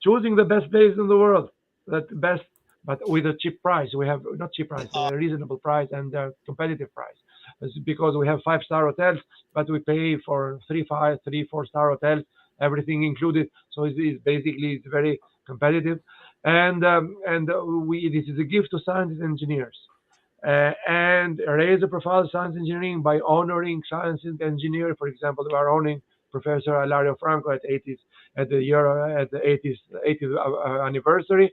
choosing the best place in the world, that best, but with a cheap price. We have not cheap price, a reasonable price and a competitive price. It's because we have 5-star hotels, but we pay for 4-star hotels, everything included. So it's basically it's very competitive, and this is a gift to scientists and engineers. And raise the profile of science engineering by honoring science and engineering. For example, we are honoring Professor Alario-Franco at the 80th anniversary,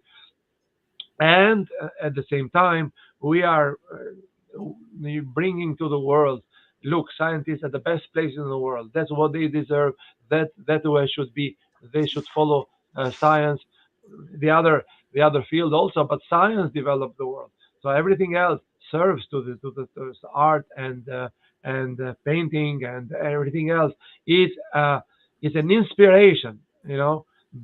and at the same time we are bringing to the world, look, scientists are the best places in the world. That's what they deserve. That way should be. They should follow science, the other field also, but science developed the world. So everything else serves to the art and painting and everything else is an inspiration,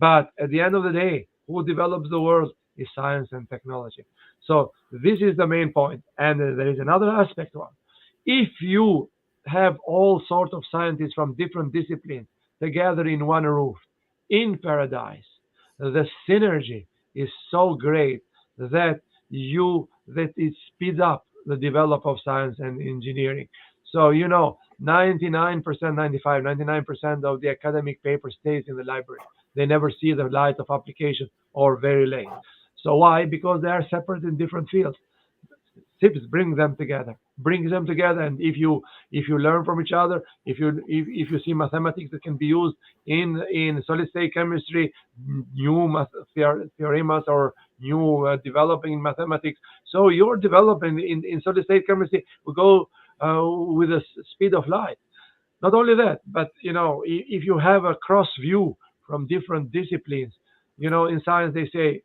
But at the end of the day, who develops the world is science and technology. So this is the main point. And there is another aspect one. If you have all sorts of scientists from different disciplines together in one roof, in paradise, the synergy is so great that it speeds up the development of science and engineering. So 99%, 99% of the academic paper stays in the library. They never see the light of application or very late. So why? Because they are separate in different fields. SIPS brings them together, and if you learn from each other, if you see mathematics that can be used in solid state chemistry, new theorems or new developing mathematics, so you're developing in solid state chemistry will go with the speed of light. Not only that, but if you have a cross view from different disciplines, in science they say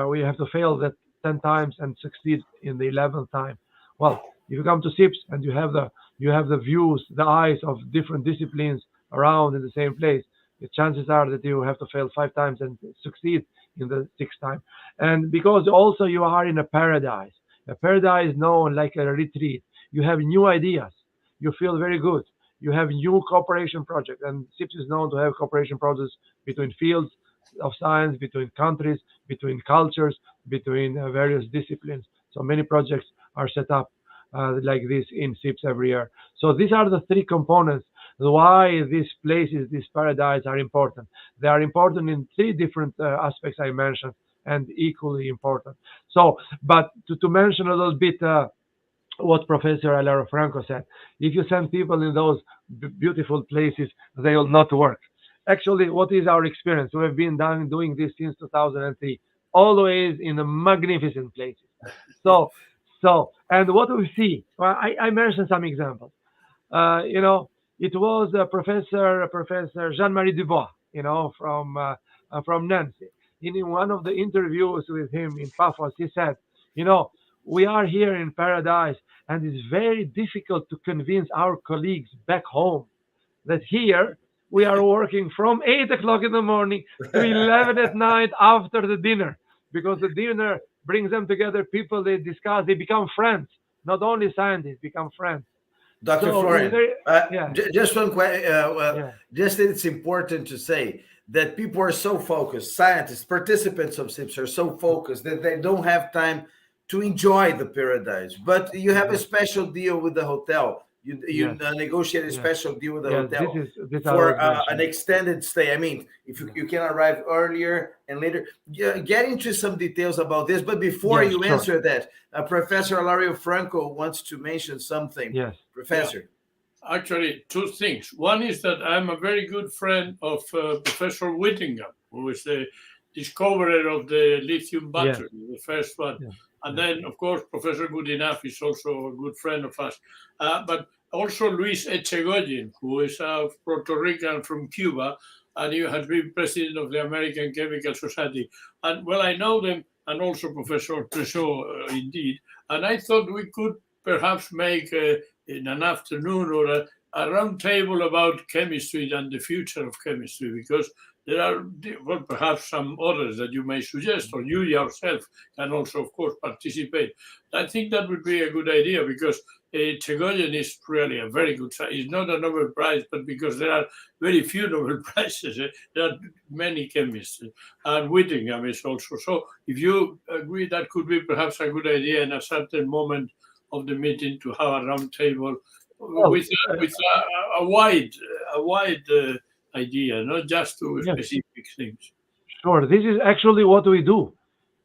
we have to fail that 10 times and succeed in the 11th time. Well, if you come to SIPS and you have the views, the eyes of different disciplines around in the same place, the chances are that you have to fail 5 times and succeed in the 6th time. And because also you are in a paradise known like a retreat. You have new ideas. You feel very good. You have new cooperation projects, and SIPS is known to have cooperation projects between fields of science, between countries, between cultures, between various disciplines. So many projects are set up like this in SIPS every year. So these are the 3 components why these places, this paradise are important. They are important in 3 different aspects I mentioned, and equally important. So, but to mention a little bit what Professor Alario-Franco said, if you send people in those beautiful places, they will not work. Actually, what is our experience? We have been doing this since 2003, always in a magnificent places. So, and what we see, well, I mentioned some examples. It was Professor Jean-Marie Dubois, from Nancy. In one of the interviews with him in Paphos, he said, we are here in paradise, and it's very difficult to convince our colleagues back home that here we are working from 8 o'clock in the morning to 11 at night after the dinner, because the dinner brings them together. People, they discuss, they become friends. Not only scientists, become friends. Dr. So Florian, just one question. Just it's important to say that people are so focused, scientists, participants of SIPS are so focused that they don't have time to enjoy the paradise. But you have a special deal with the hotel. You negotiate a special deal with the hotel for an extended stay. I mean, if you can arrive earlier and later, get into some details about this. But before you answer that, Professor Alario-Franco wants to mention something. Yes, Professor. Yeah. Actually, 2 things. One is that I'm a very good friend of Professor Whittingham, who is the discoverer of the lithium battery, the first one. Yeah. And then, of course, Professor Goodenough is also a good friend of us. But also Luis Echegoyen, who is a Puerto Rican from Cuba, and he has been president of the American Chemical Society. And, well, I know them, and also Professor Tressaud, indeed. And I thought we could perhaps make, in an afternoon or a round table about chemistry and the future of chemistry, because there are, well, perhaps some others that you may suggest, or you yourself can also, of course, participate. I think that would be a good idea because Chegoyen is really a very good science. It's not a Nobel Prize, but because there are very few Nobel Prizes, there are many chemists, and Whittingham is also. So if you agree, that could be perhaps a good idea in a certain moment of the meeting to have a round table with a wide idea, not just to specific things. Sure. This is actually what we do.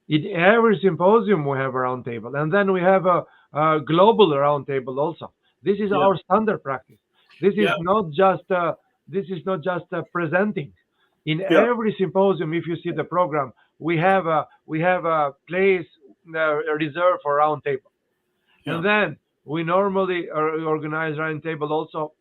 In every symposium, we have a roundtable, and then we have a global roundtable also. This is our standard practice. This is not just presenting. In every symposium, if you see the program, we have a place reserved for roundtable, and then we normally organize roundtable also.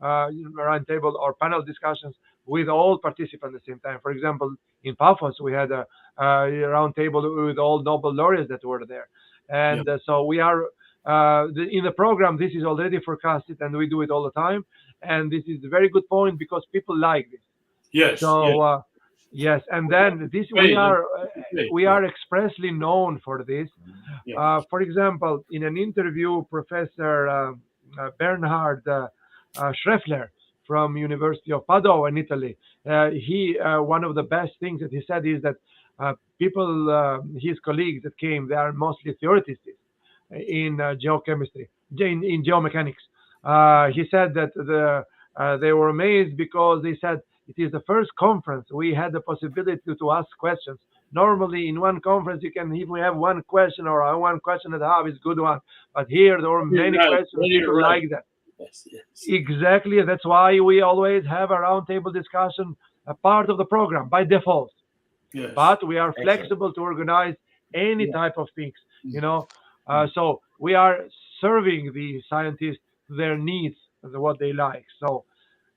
Roundtable or panel discussions with all participants at the same time. For example, in Paphos, we had a roundtable with all Nobel laureates that were there. And so we are, in the program, this is already forecasted and we do it all the time. And this is a very good point because people like this. Yes. So, yes. And then this, we are expressly known for this. For example, in an interview, Professor Bernhard Schreffler from University of Padua in Italy. One of the best things that he said is that people, his colleagues that came, they are mostly theorists in geochemistry, in geomechanics. He said that they were amazed because they said it is the first conference we had the possibility to ask questions. Normally, in one conference, if we have one question or one question and a half, it's a good one. But here, there were many questions. People like that. Yes. Exactly. That's why we always have a roundtable discussion, a part of the program by default. Yes. But we are flexible to organize any type of things, so we are serving the scientists their needs and what they like. So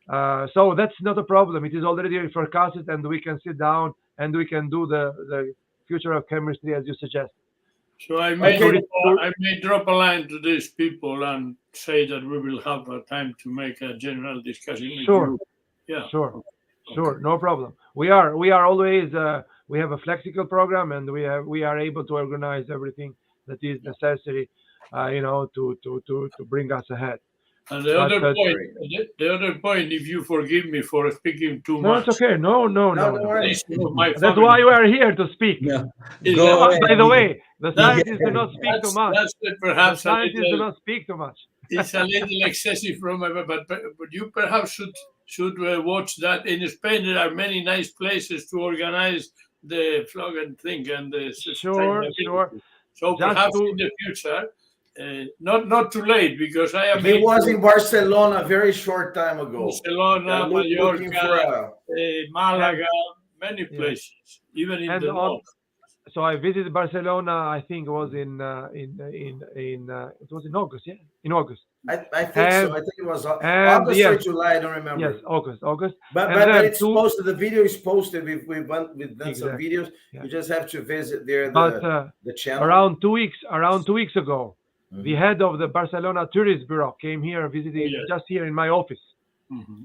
that's not a problem. It is already forecasted, and we can sit down and we can do the future of chemistry as you suggest. So I may drop a line to these people and say that we will have a time to make a general discussion with you. Yeah. Sure. No problem. We are always we have a flexible program, and we are able to organize everything that is necessary, to bring us ahead. And the other point, if you forgive me for speaking too much. No, it's okay. No. Don't worry. That's why you are here to speak. Yeah. By the way, the scientists do not speak too much. Perhaps the scientists do not speak too much. It's a little excessive from but you perhaps should watch that. In Spain, there are many nice places to organize the Flogen thing and the Sure. So perhaps in the future. Not too late because I am. He was in Barcelona a very short time ago. Barcelona, Mallorca, Malaga, many places, even in the north. So I visited Barcelona. I think it was in it was in August. Yeah, in August. I think so. I think it was August or July. I don't remember. Yes, August. But it's posted. The video is posted. We've done some videos. Yeah. You just have to visit there. The channel. Around 2 weeks ago. The head of the Barcelona Tourist Bureau came here, visited just here in my office,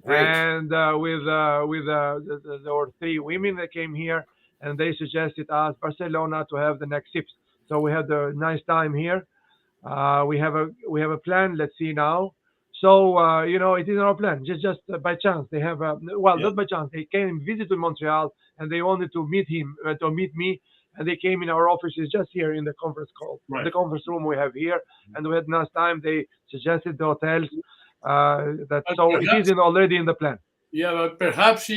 and there were 3 women that came here, and they suggested us Barcelona to have the next SIPS. So we had a nice time here. We have a plan. Let's see now. So it is our plan. Just by chance they have not by chance. They came visit to Montreal, and they wanted to meet me. And they came in our offices just here in the conference call, the conference room we have here, and we had nice time. They suggested the hotels. It is already in the plan. Yeah, but perhaps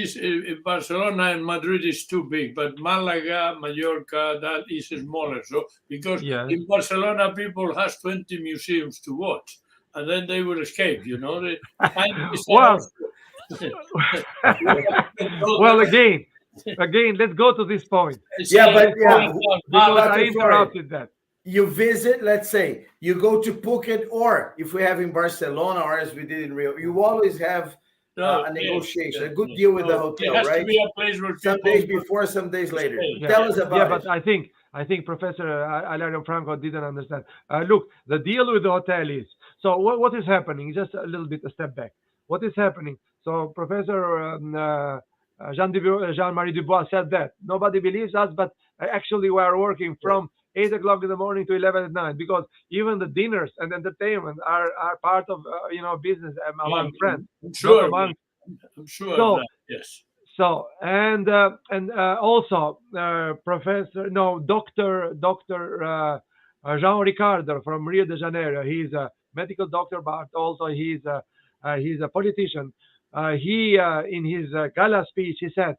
Barcelona and Madrid is too big, but Malaga, Mallorca, that is smaller. So because in Barcelona people has 20 museums to watch, and then they will escape. Well, again, let's go to this point. Because I interrupted that. You visit, let's say, you go to Phuket, or if we have in Barcelona, or as we did in Rio, you always have a negotiation, a good deal with the hotel, right? To be a place where some days before, some days later. Tell us about it. But I think Professor Alario-Franco didn't understand. Look, the deal with the hotel is, so what is happening? Just a little bit a step back. What is happening? So Professor Jean-Marie Dubois said that. Nobody believes us, but actually we are working from 8 o'clock in the morning to 11 at night, because even the dinners and entertainment are part of business among friends, I'm sure. not among. I'm sure So- of that. Yes. So and also Doctor Jean Ricardo from Rio de Janeiro. He's a medical doctor, but also he's a politician. He in his gala speech he said,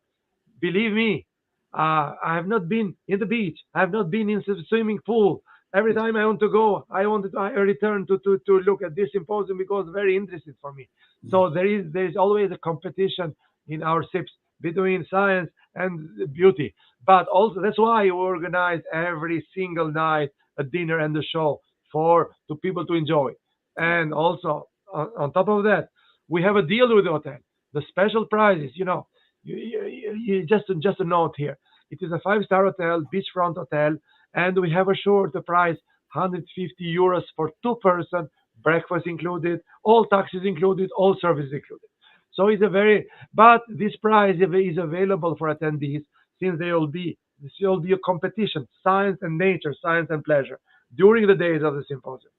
"Believe me, I have not been in the beach. I have not been in the swimming pool. Every time I want to go, I return to look at this symposium because it's very interesting for me." So there is always a competition in our SIPS between science and beauty. But also that's why we organize every single night a dinner and a show to people to enjoy. And also on top of that, we have a deal with the hotel. The special prizes, just a note here. It is a 5-star hotel, beachfront hotel, and we have assured the price 150 euros for 2 person, breakfast included, all taxes included, all services included. So but this prize is available for attendees since this will be a competition, science and nature, science and pleasure, during the days of the symposium.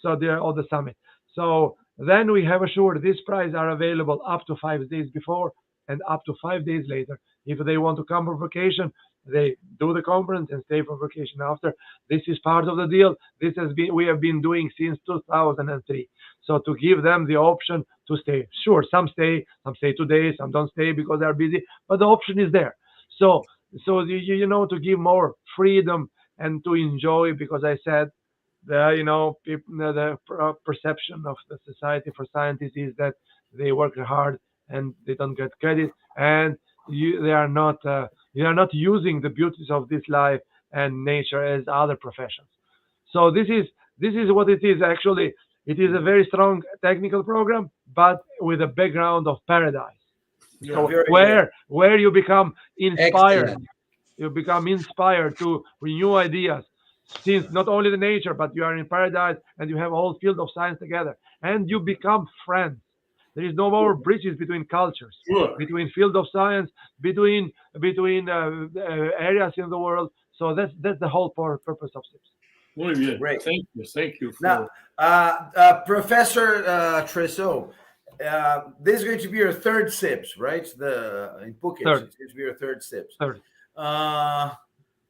So the summit. So then we have assured these prizes are available up to 5 days before and up to 5 days later. If they want to come for vacation, they do the conference and stay for vacation after. This is part of the deal. We have been doing since 2003. So to give them the option to stay. Sure, some stay 2 days, some don't stay because they are busy, but the option is there. So to give more freedom and to enjoy, because I said the perception of the Society for Scientists is that they work hard and they don't get credit, and they are not using the beauties of this life and nature as other professions. So this is what it is actually. It is a very strong technical program, but with a background of paradise. So where you become inspired. Excellent. You become inspired to renew ideas, since not only the nature, but you are in paradise and you have a whole field of science together, and you become friends. There is no more bridges between cultures, Sure. between field of science, between areas in the world. So that's the whole purpose of SIPS. Muy bien. Great. Thank you. Now, Professor Tressaud, this is going to be your third SIPS, right? In Phuket, Third. it's going to be your third SIPS. Third.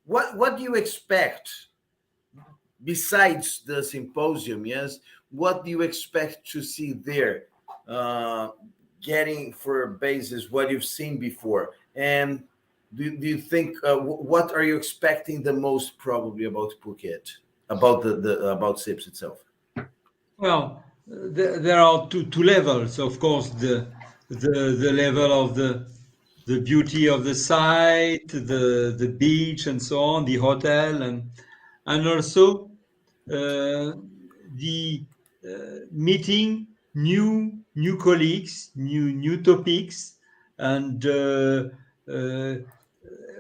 What do you expect besides the symposium? Yes, what do you expect to see there? Getting for a basis what you've seen before, and do you think what are you expecting the most probably about Phuket, about SIPS itself? Well, there are two levels. Of course, the level of the beauty of the site, the beach, and so on, the hotel, and also the meeting new colleagues, new topics, and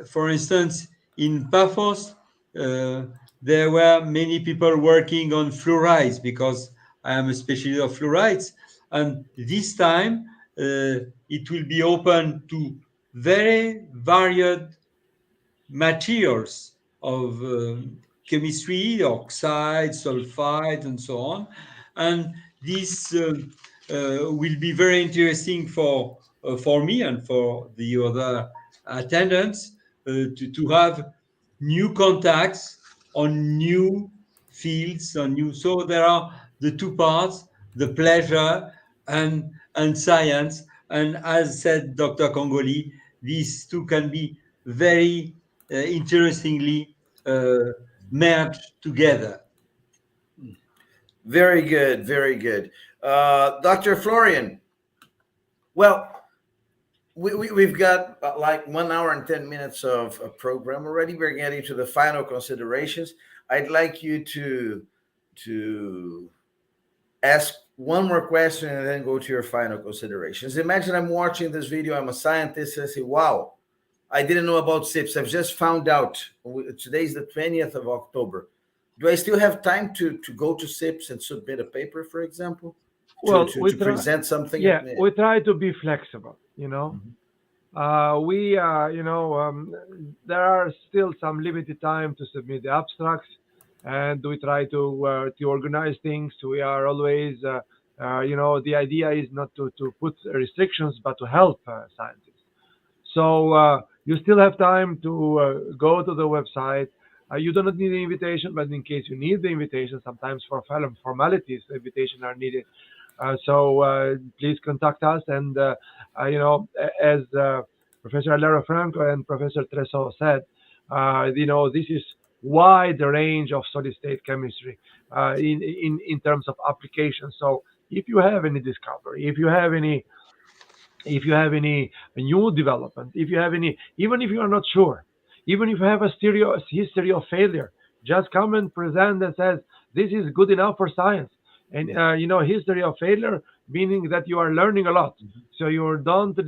for instance, in Paphos, there were many people working on fluorides because I am a specialist of fluorides, and this time it will be open to very varied materials of chemistry, oxide, sulfide, and so on. And this will be very interesting for me and for the other attendants to have new contacts on new fields, So there are the two parts: the pleasure and science. And as said Dr. Kongoli, these two can be very interestingly merged together. Very good, very good. Dr. Florian, well, we've got like 1 hour and 10 minutes of a program already. We're getting to the final considerations. I'd like you to ask one more question and then go to your final considerations. Imagine I'm watching this video, I'm a scientist, I say, wow, I didn't know about SIPS. I've just found out. Today's the 20th of October. Do I still have time to go to SIPS and submit a paper, for example? Well, to present something? Yeah, we try to be flexible, There are still some limited time to submit the abstracts, and we try to organize things. We are always, the idea is not to put restrictions, but to help scientists. So you still have time to go to the website. You do not need an invitation, but in case you need the invitation, sometimes for formalities, the invitation are needed. So please contact us. And as Professor Alario-Franco and Professor Tressaud said, this is wide range of solid state chemistry in terms of application. So if you have any discovery, if you have any new development, if you have any, even if you are not sure, even if you have a history of failure, just come and present and says this is good enough for science. And history of failure meaning that you are learning a lot, so you don't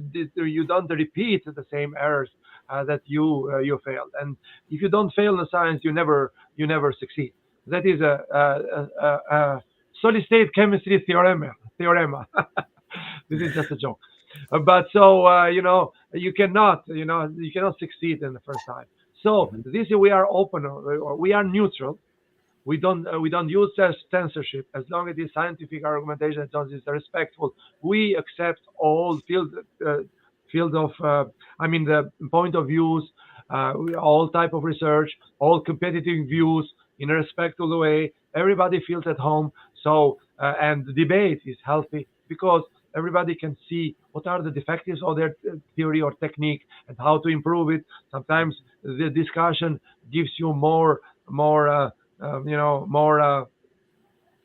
repeat the same errors that you failed. And if you don't fail in science, you never succeed. That is a solid state chemistry theorema. This is just a joke. But so you cannot succeed in the first time. So this we are open, we are neutral. We don't use censorship as long as it is scientific argumentation, as long as it's respectful. We accept all field of the point of views, all type of research, all competitive views in a respectful way. Everybody feels at home. So and the debate is healthy because everybody can see what are the defectives of their theory or technique and how to improve it. Sometimes the discussion gives you more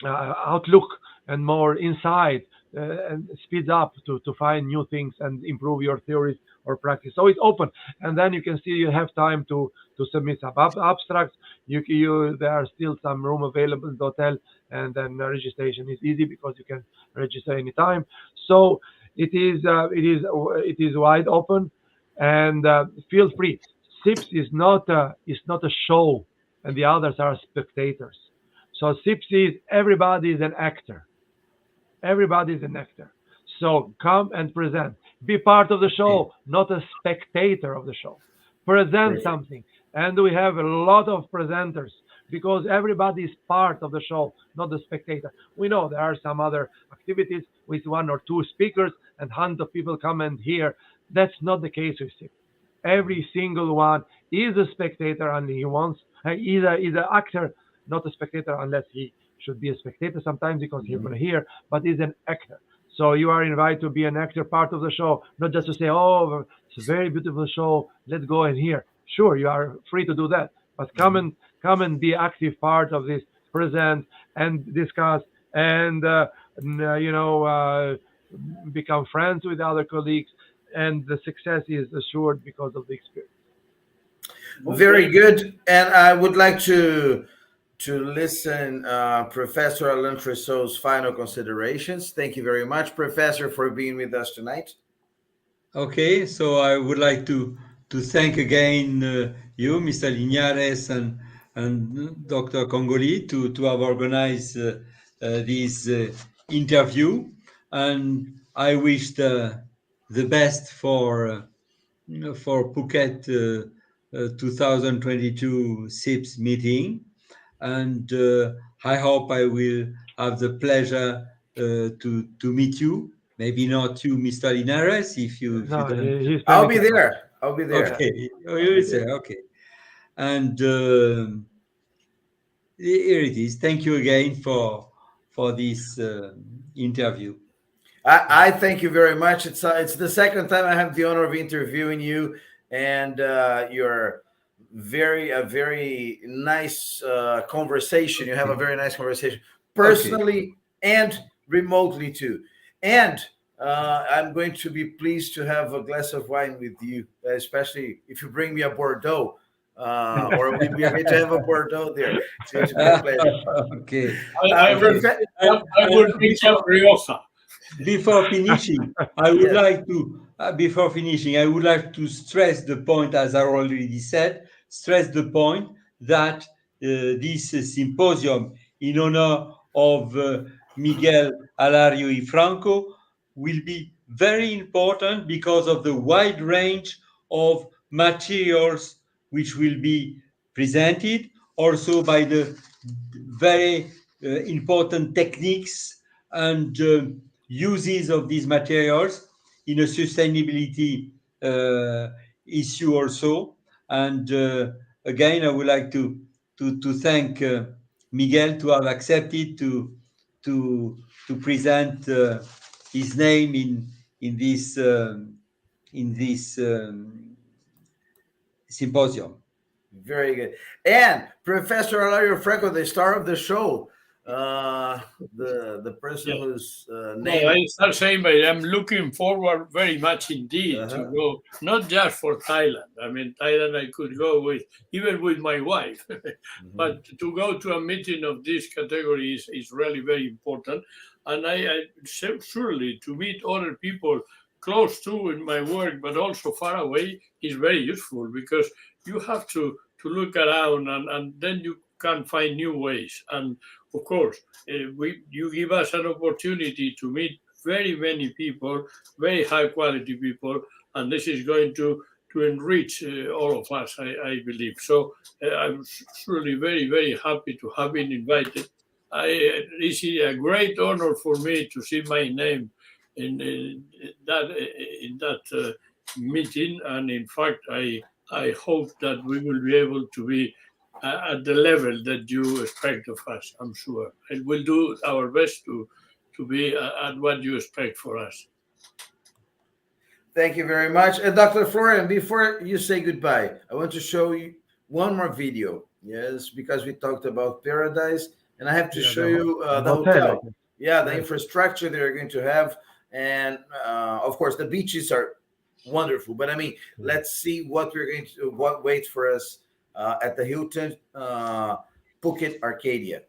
outlook and more insight, and speeds up to find new things and improve your theories or practice. So it's open, and then you can see you have time to submit some abstracts. There are still some room available in the hotel, and then registration is easy because you can register anytime. So it is wide open, and feel free. SIPS is not a show, and the others are spectators. So SIPS is everybody is an actor. Everybody is an actor. So come and present. Be part of the show, not a spectator of the show. Present something. And we have a lot of presenters because everybody is part of the show, not the spectator. We know there are some other activities with one or two speakers and hundreds of people come and hear. That's not the case with SIPS. Every single one is a spectator, and he wants. He's an actor, not a spectator, unless he should be a spectator sometimes because he's going to hear, but he's an actor. So you are invited to be an actor, part of the show, not just to say, oh, it's a very beautiful show, let's go and hear. Sure, you are free to do that, but come and be active part of this, present and discuss, and become friends with other colleagues, and the success is assured because of the experience. Very good. And I would like to listen Professor Alain Tressaud's final considerations. Thank you very much, Professor, for being with us tonight. Okay, so I would like to thank again you, Mr. Linhares, and Dr. Kongoli to have organized this interview, and I wish the best for Phuket 2022 SIPS meeting, and I hope I will have the pleasure to meet you. Maybe not you, Mr. Linhares, if you don't. I'll be there. Okay, you will say okay. And here it is. Thank you again for this interview. I thank you very much. It's the second time I have the honor of interviewing you, and you're a very nice conversation. You have a very nice conversation, personally and remotely too. And I'm going to be pleased to have a glass of wine with you, especially if you bring me a Bordeaux. Or we are going to have a Bordeaux there. It's going to be a pleasure. Okay. I will bring some Rioja. Before finishing, I would like to stress the point, as I already said, that this symposium in honor of Miguel Alario-Franco will be very important because of the wide range of materials which will be presented, also by the very important techniques and uses of these materials in a sustainability issue also. And again, I would like to thank Miguel to have accepted to present his name in this symposium. Very good. And Professor Alario-Franco, the star of the show, the person whose name. I start saying, but I'm looking forward very much indeed to go, not just for Thailand. I mean, Thailand I could go with, even with my wife, but to go to a meeting of this category is really very important. And I surely to meet other people close to in my work, but also far away, is very useful, because you have to look around and then you can find new ways. And of course, you give us an opportunity to meet very many people, very high quality people, and this is going to enrich all of us, I believe. So I'm surely very, very happy to have been invited. This is a great honor for me to see my name in that meeting, and in fact, I hope that we will be able to be at the level that you expect of us. I'm sure, and we'll do our best to be at what you expect for us. Thank you very much. And Dr. Florian, before you say goodbye, I want to show you one more video. Yes, because we talked about paradise, and I have to show you the hotel. Yeah, the infrastructure they're going to have. And of course, the beaches are wonderful. But I mean, let's see what we're going to, what waits for us at the Hilton Phuket Arcadia.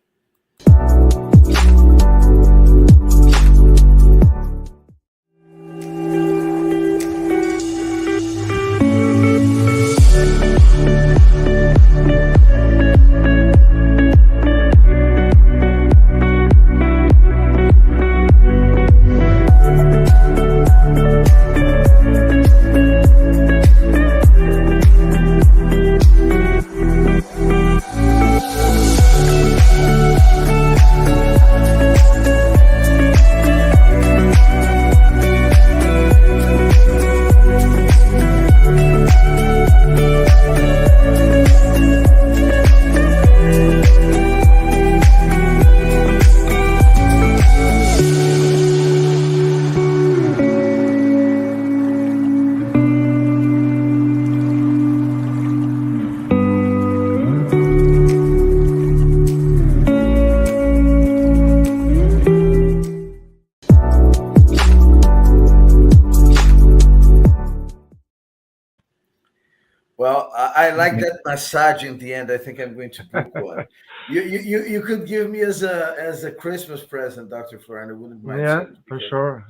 Well, I like that massage in the end. I think I'm going to book one. You could give me as a Christmas present, Dr. Florian. I wouldn't mind. Yeah, for sure.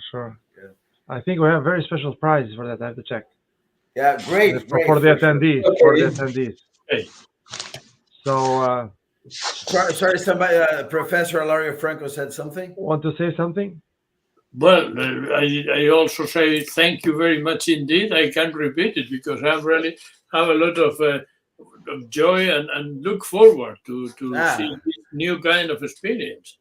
Yeah. I think we have very special prizes for that. I have to check. Yeah, great. For the attendees. Sure. For the attendees. Hey. So. Sorry, somebody, Professor Alario-Franco said something. Want to say something? Well, I also say thank you very much indeed. I can't repeat it because I really have a lot of joy and look forward to see this new kind of experience.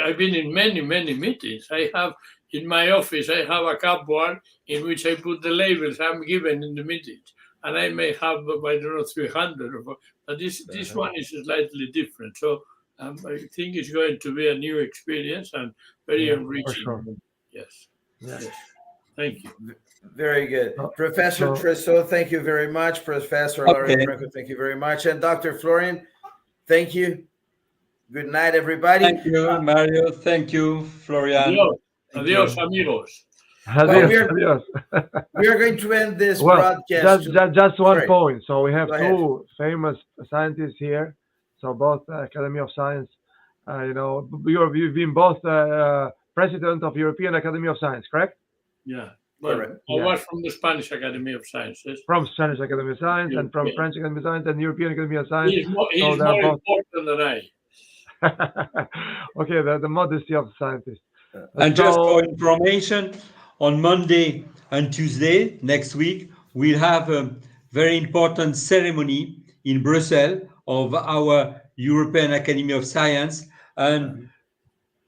I've been in many meetings. I have in my office, I have a cupboard in which I put the labels I'm given in the meetings. And I may have, I don't know, 300, but this one is slightly different. So I think it's going to be a new experience and very enriching. Sure. Yes. Thank you. Very good. Professor Tressaud, thank you very much. Professor Alario-Franco, thank you very much. And Dr. Florian, thank you. Good night, everybody. Thank you, Mario. Thank you, Florian. Adios, amigos. Adios. We are going to end this broadcast. Just one point. So we have two famous scientists here. So both Academy of Science. You've been both president of European Academy of Science, correct? Yeah. Well, I was from the Spanish Academy of Sciences. From Spanish Academy of Science and from French Academy of Science and European Academy of Science. He's more important than I. Okay, the modesty of scientists. And just for information, on Monday and Tuesday next week, we'll have a very important ceremony in Brussels of our European Academy of Science, and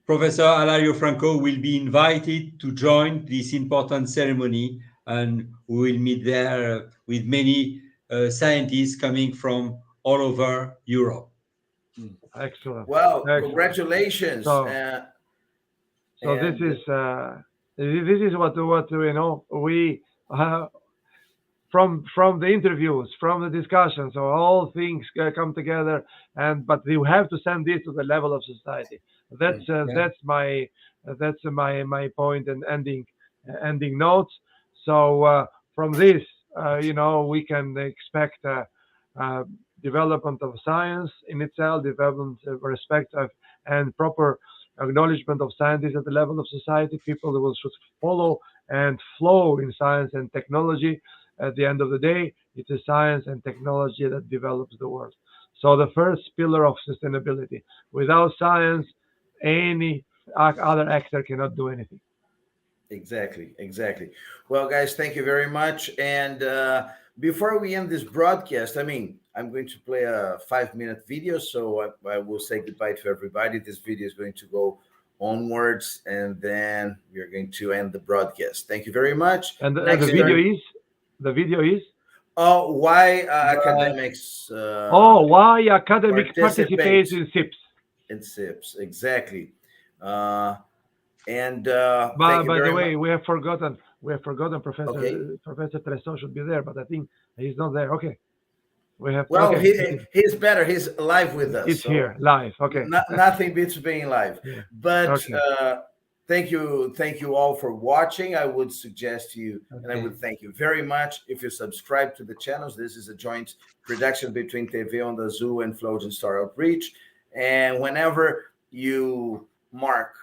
Professor Alario-Franco will be invited to join this important ceremony, and we will meet there with many scientists coming from all over Europe. Excellent. Well, Excellent. congratulations. So And- this is what you know, we from the interviews, from the discussions, so all things come together, but you have to send this to the level of society. That's my point and ending notes. So from this, we can expect development of science in itself, development of respect of, and proper acknowledgement of scientists at the level of society. People that should follow and flow in science and technology. At the end of the day, it is science and technology that develops the world. So the first pillar of sustainability. Without science, any other actor cannot do anything. Exactly. Well, guys, thank you very much. And before we end this broadcast, I'm going to play a 5-minute video, so I will say goodbye to everybody. This video is going to go onwards, and then we're going to end the broadcast. Thank you very much. And the video is? Why academics? Why academic participates in SIPS? In SIPS, exactly. By the way, we have forgotten Professor Tressaud should be there, but I think he's not there. Okay. We have. Well, he's better. He's live with us. It's here live. Okay. Nothing beats being live. Yeah. But thank you all for watching. I would suggest you, and I would thank you very much if you subscribe to the channels. This is a joint production between TV Onda Azul and Flogen Star Outreach. And whenever you mark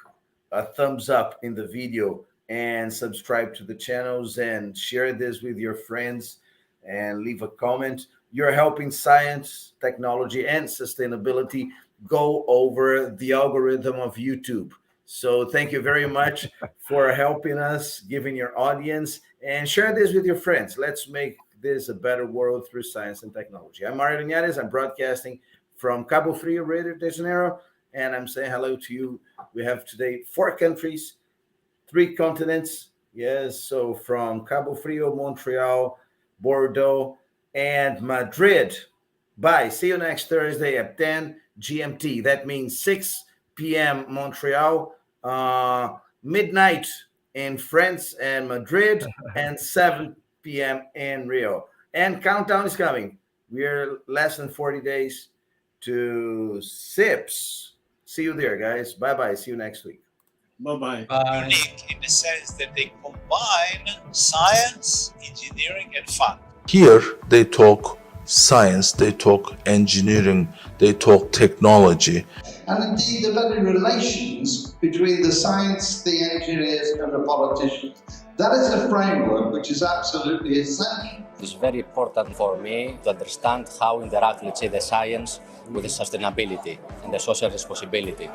a thumbs up in the video and subscribe to the channels and share this with your friends and leave a comment, you're helping science, technology, and sustainability go over the algorithm of YouTube. So thank you very much for helping us, giving your audience, and share this with your friends. Let's make this a better world through science and technology. I'm Mario Linhares. I'm broadcasting from Cabo Frio, Rio de Janeiro, and I'm saying hello to you. We have today 4 countries, 3 continents. Yes, so from Cabo Frio, Montreal, Bordeaux, and Madrid. Bye. See you next Thursday at 10 GMT. That means 6 p.m. Montreal, midnight in France and Madrid, and 7 p.m. in Rio. And countdown is coming. We're less than 40 days to SIPS. See you there, guys. Bye-bye. See you next week. Bye-bye. Unique in the sense that they combine science, engineering, and fun. Here they talk science, they talk engineering, they talk technology. And indeed the very relations between the science, the engineers and the politicians. That is a framework which is absolutely essential. It's very important for me to understand how interact, let's say, the science with the sustainability and the social responsibility.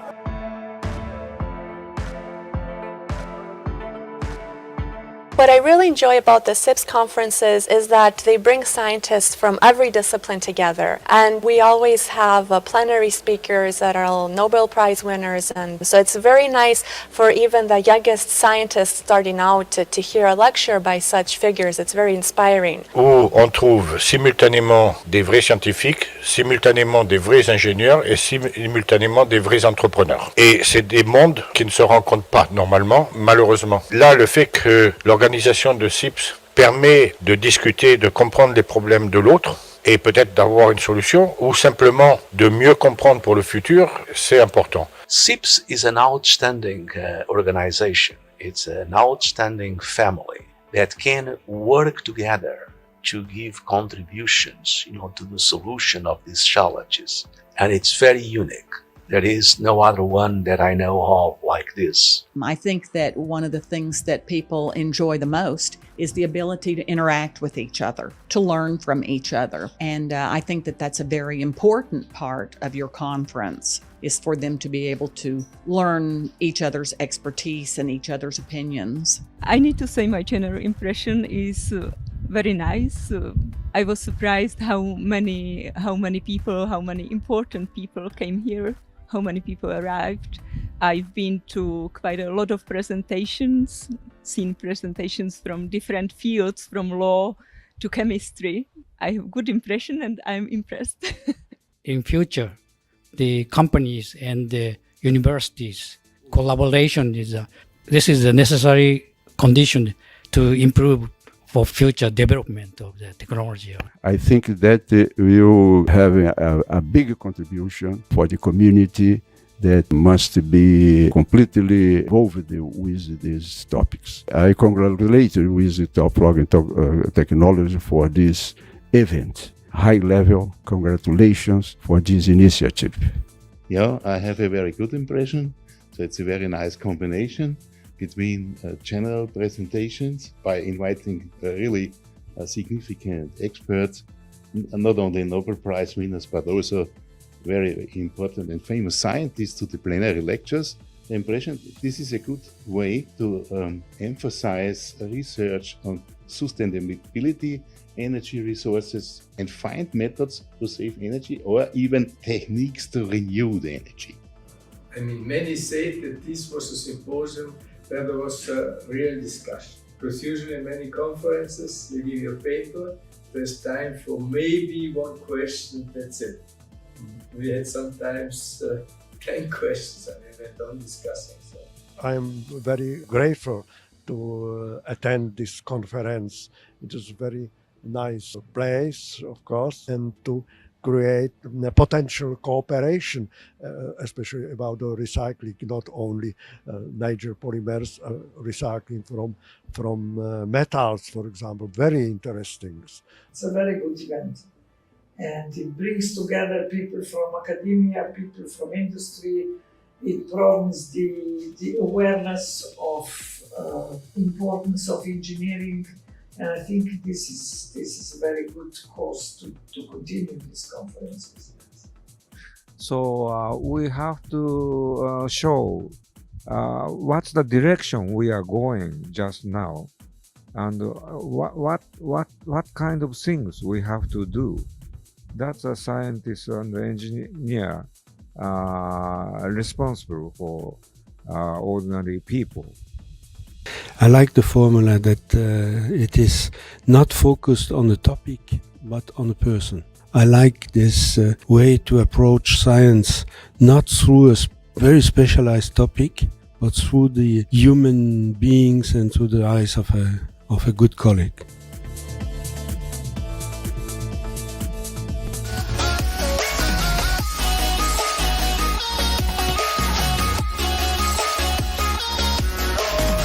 What I really enjoy about the SIPS conferences is that they bring scientists from every discipline together, and we always have plenary speakers that are all Nobel Prize winners, and so it's very nice for even the youngest scientists starting out to hear a lecture by such figures. It's very inspiring. Où on trouve simultanément des vrais scientifiques, simultanément des vrais ingénieurs et simultanément des vrais entrepreneurs. Et c'est des mondes qui ne se rencontrent pas normalement, malheureusement. Là, le fait que l'organisation de SIPS permet de discuter, de comprendre les problèmes de l'autre et peut-être d'avoir une solution ou simplement de mieux comprendre pour le futur, c'est important. SIPS is an outstanding organization. It's an outstanding family that can work together to give contributions, to the solution of these challenges. And it's very unique. There is no other one that I know of like this. I think that one of the things that people enjoy the most is the ability to interact with each other, to learn from each other. And I think that that's a very important part of your conference, is for them to be able to learn each other's expertise and each other's opinions. I need to say my general impression is very nice. I was surprised how many people, how many important people came here, how many people arrived. I've been to quite a lot of presentations, seen presentations from different fields, from law to chemistry. I have good impression and I'm impressed. In future, the companies and the universities collaboration is this is a necessary condition to improve for future development of the technology. I think that will have a big contribution for the community that must be completely involved with these topics. I congratulate with the Top Flogen Technology for this event. High level congratulations for this initiative. Yeah, I have a very good impression. So it's a very nice combination between general presentations by inviting really significant experts, not only Nobel Prize winners, but also very important and famous scientists to the plenary lectures. The impression, this is a good way to emphasize research on sustainability, energy resources, and find methods to save energy or even techniques to renew the energy. I mean, many say that this was a symposium where there was a real discussion. Because usually in many conferences, they give you a paper, there's time for maybe one question, that's it. We had sometimes 10 questions and we went on discussing. So. I'm very grateful to attend this conference. It is a very nice place, of course, and to create a potential cooperation, especially about the recycling, not only major polymers, recycling from metals, for example, very interesting. It's a very good event. And it brings together people from academia, people from industry. It broadens the awareness of importance of engineering. And I think this is a very good cause to continue these conferences. So we have to show what's the direction we are going just now, and what kind of things we have to do. That's a scientist and engineer responsible for ordinary people. I like the formula that it is not focused on the topic, but on the person. I like this way to approach science, not through a very specialized topic, but through the human beings and through the eyes of a good colleague.